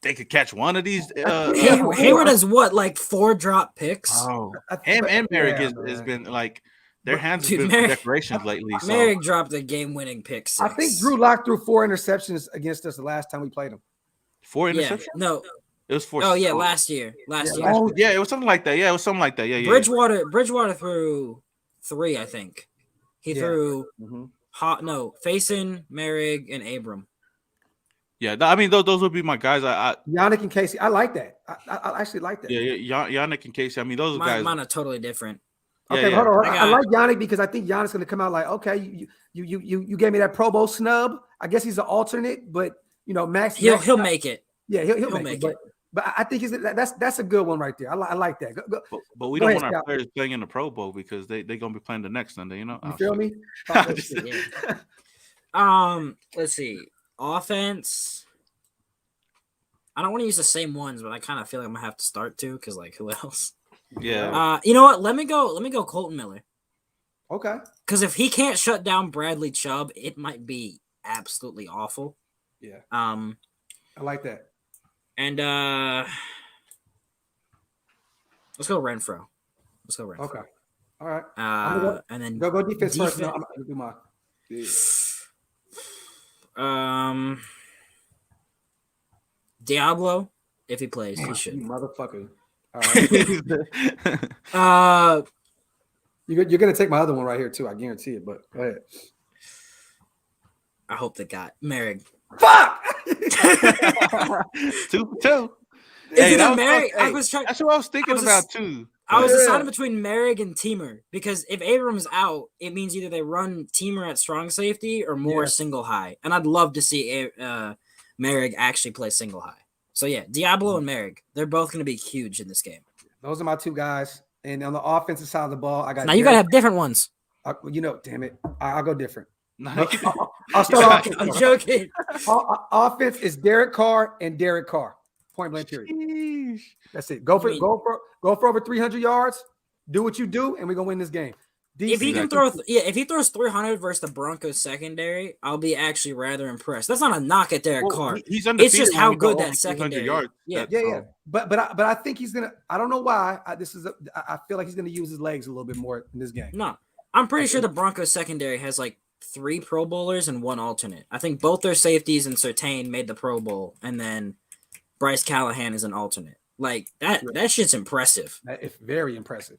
they could catch one of these. Hayward has what, like 4 drop picks? Oh, him and Merrick has been like. Their hands have been decorations lately. So. Merrick dropped a game-winning pick 6. I think Drew Lock threw 4 interceptions against us the last time we played him. 4 interceptions? No. It was 4. Oh, yeah, last year. Oh, yeah, it was something like that. Yeah, it was something like that. Yeah. Bridgewater threw 3, I think. He threw Faison, Merrick, and Abram. Yeah, I mean, those would be my guys. Yannick and Casey. I like that. I actually like that. Yeah, Yannick and Casey. I mean, those guys. Mine are totally different. Okay, hold on. I like Yannick because I think Yannick's going to come out like, okay, you gave me that Pro Bowl snub. I guess he's an alternate, but Max. He'll make it. Yeah, he'll make it. But I think that's a good one right there. I like that. But we don't want our players playing in the Pro Bowl because they're going to be playing the next Sunday. You feel me? Let's see. Offense. I don't want to use the same ones, but I kind of feel like I'm gonna have to start to because like who else? Yeah. You know what? Let me go Colton Miller. Okay. Because if he can't shut down Bradley Chubb, it might be absolutely awful. Yeah. I like that. And let's go Renfro. Okay. All right. And then go defense first. No, I'm gonna do my. Diablo, if he plays, he should. You motherfucker. All right. You're gonna take my other one right here too. I guarantee it. But go ahead. I hope they got Merrick. Fuck. 2 for 2. Is it Merrick? That's what I was thinking about too. I was deciding between Merrick and Teamer because if Abram's out, it means either they run Teamer at strong safety or more single high, and I'd love to see Merrick actually play single high. So yeah, Diablo and Merrick, they're both going to be huge in this game. Those are my 2 guys. And on the offensive side of the ball, I got. Now you got to have different ones. Damn it, I'll go different. I'll start off. I'm joking. Offense is Derek Carr and Derek Carr. Point blank period. Sheesh. That's it. Go for over 300 yards. Do what you do, and we're gonna win this game. If he can throw, if he throws 300 versus the Broncos secondary, I'll be actually rather impressed. That's not a knock at Derek Carr. He's undefeated. It's just how good that secondary. Yards. Yeah. But I think he's gonna. I don't know why. I feel like he's gonna use his legs a little bit more in this game. No, I'm pretty sure the Broncos secondary has like 3 Pro Bowlers and 1 alternate. I think both their safeties and Surtain made the Pro Bowl, and then Bryce Callahan is an alternate. Like that shit's impressive. It's very impressive.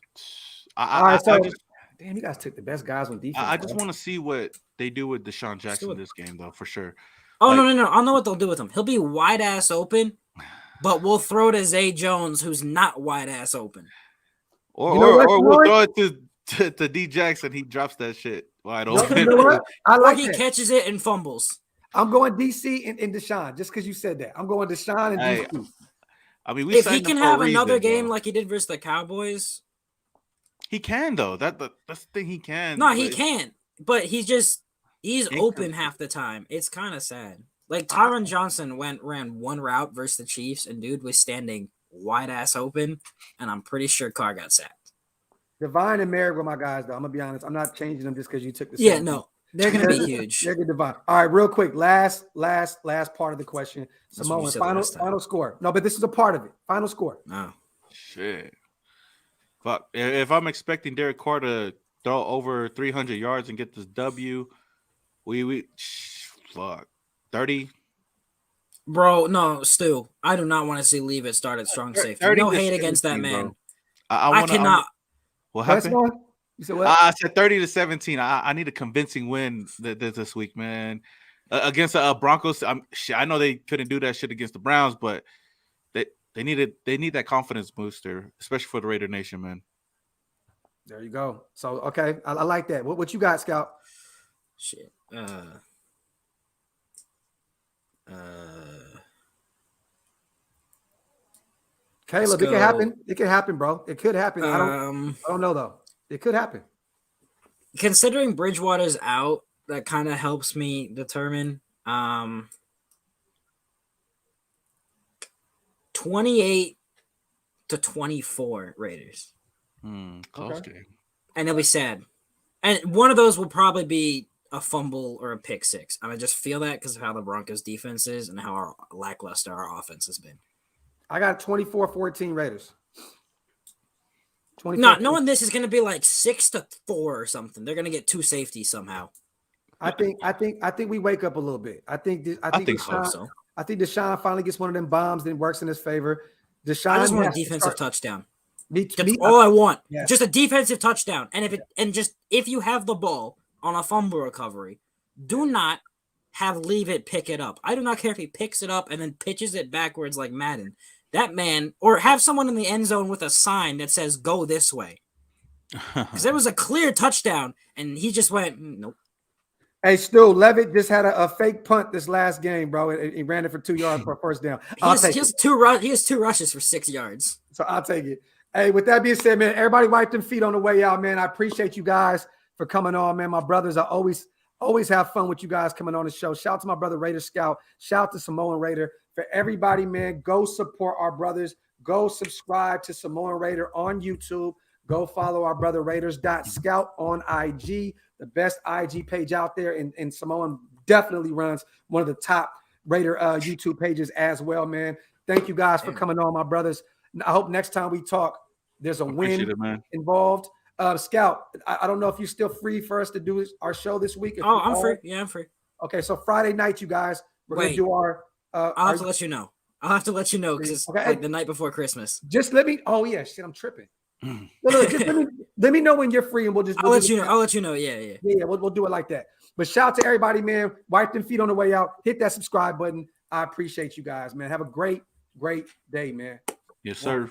Damn, you guys took the best guys on defense. I just want to see what they do with Deshaun Jackson this game, though, for sure. Oh, no. I know what they'll do with him. He'll be wide ass open, but we'll throw to Zay Jones, who's not wide ass open. Or we'll throw it to D Jackson. He drops that shit wide open. You know what? I like he catches it and fumbles. I'm going DC and Deshaun just because you said that. I'm going Deshaun and DC. I mean, if he can have another game like he did versus the Cowboys, he can though. That's the thing. He can. No, he can't. But he's open half the time. It's kind of sad. Like Tyron Johnson ran one route versus the Chiefs, and dude was standing wide ass open, and I'm pretty sure Carr got sacked. Divine and Merrick were my guys, though. I'm gonna be honest. I'm not changing them just because you took the. Yeah, no, they're gonna be huge. They're gonna Divine. All right, real quick. Last part of the question. Samoan, final score. No, but this is a part of it. Final score. Oh shit. Fuck. If I'm expecting Derek Carr to throw over 300 yards and get this W, we fuck 30. Bro, no, Stu. I do not want to see Leavitt start at strong safety. No hate against that man. I cannot. What happened? You said what? I said 30-17. I need a convincing win this week, man. Against the Broncos. I know they couldn't do that shit against the Browns, but they need that confidence booster, especially for the Raider Nation, man. There you go. So okay, I like that. What you got, Scout? Shit. Caleb, it can happen. It can happen, bro. It could happen. I don't know though. It could happen. Considering Bridgewater's out, that kind of helps me determine. 28-24 Raiders. Close game. And it'll be sad. And one of those will probably be a fumble or a pick six. I just feel that because of how the Broncos defense is and how lackluster our offense has been. I got 24-14 Raiders. Not knowing this is going to be like 6-4 or something. They're going to get 2 safeties somehow. I think we wake up a little bit. I think so. I think Deshaun finally gets one of them bombs that works in his favor. Deshaun, I just want a defensive touchdown. That's all I want. Yeah. Just a defensive touchdown. And if you have the ball on a fumble recovery, do not leave it pick it up. I do not care if he picks it up and then pitches it backwards like Madden. That man, or have someone in the end zone with a sign that says "Go this way," because there was a clear touchdown and he just went nope. Hey, Stu, Levitt just had a fake punt this last game, bro. He ran it for 2 yards for a first down. He has 2 rushes for 6 yards. So I'll take it. Hey, with that being said, man, everybody wipe them feet on the way out, man. I appreciate you guys for coming on, man. My brothers, I always have fun with you guys coming on the show. Shout out to my brother Raider Scout. Shout out to Samoan Raider. For everybody, man, go support our brothers. Go subscribe to Samoan Raider on YouTube. Go follow our brother Raiders.scout on IG, the best IG page out there. And Samoan definitely runs one of the top Raider YouTube pages as well, man. Thank you guys for coming on, my brothers. I hope next time we talk, there's a win involved. Scout, I don't know if you're still free for us to do our show this week. I'm free. Yeah, I'm free. Okay, so Friday night, you guys, we're going to do our I'll have to let you know. Because it's like the night before Christmas. Just let me. Oh yeah, shit, I'm tripping. Look, just let me know when you're free, and I'll let you know. I'll let you know. Yeah. We'll do it like that. But shout out to everybody, man. Wipe them feet on the way out. Hit that subscribe button. I appreciate you guys, man. Have a great day, man. Yes, sir.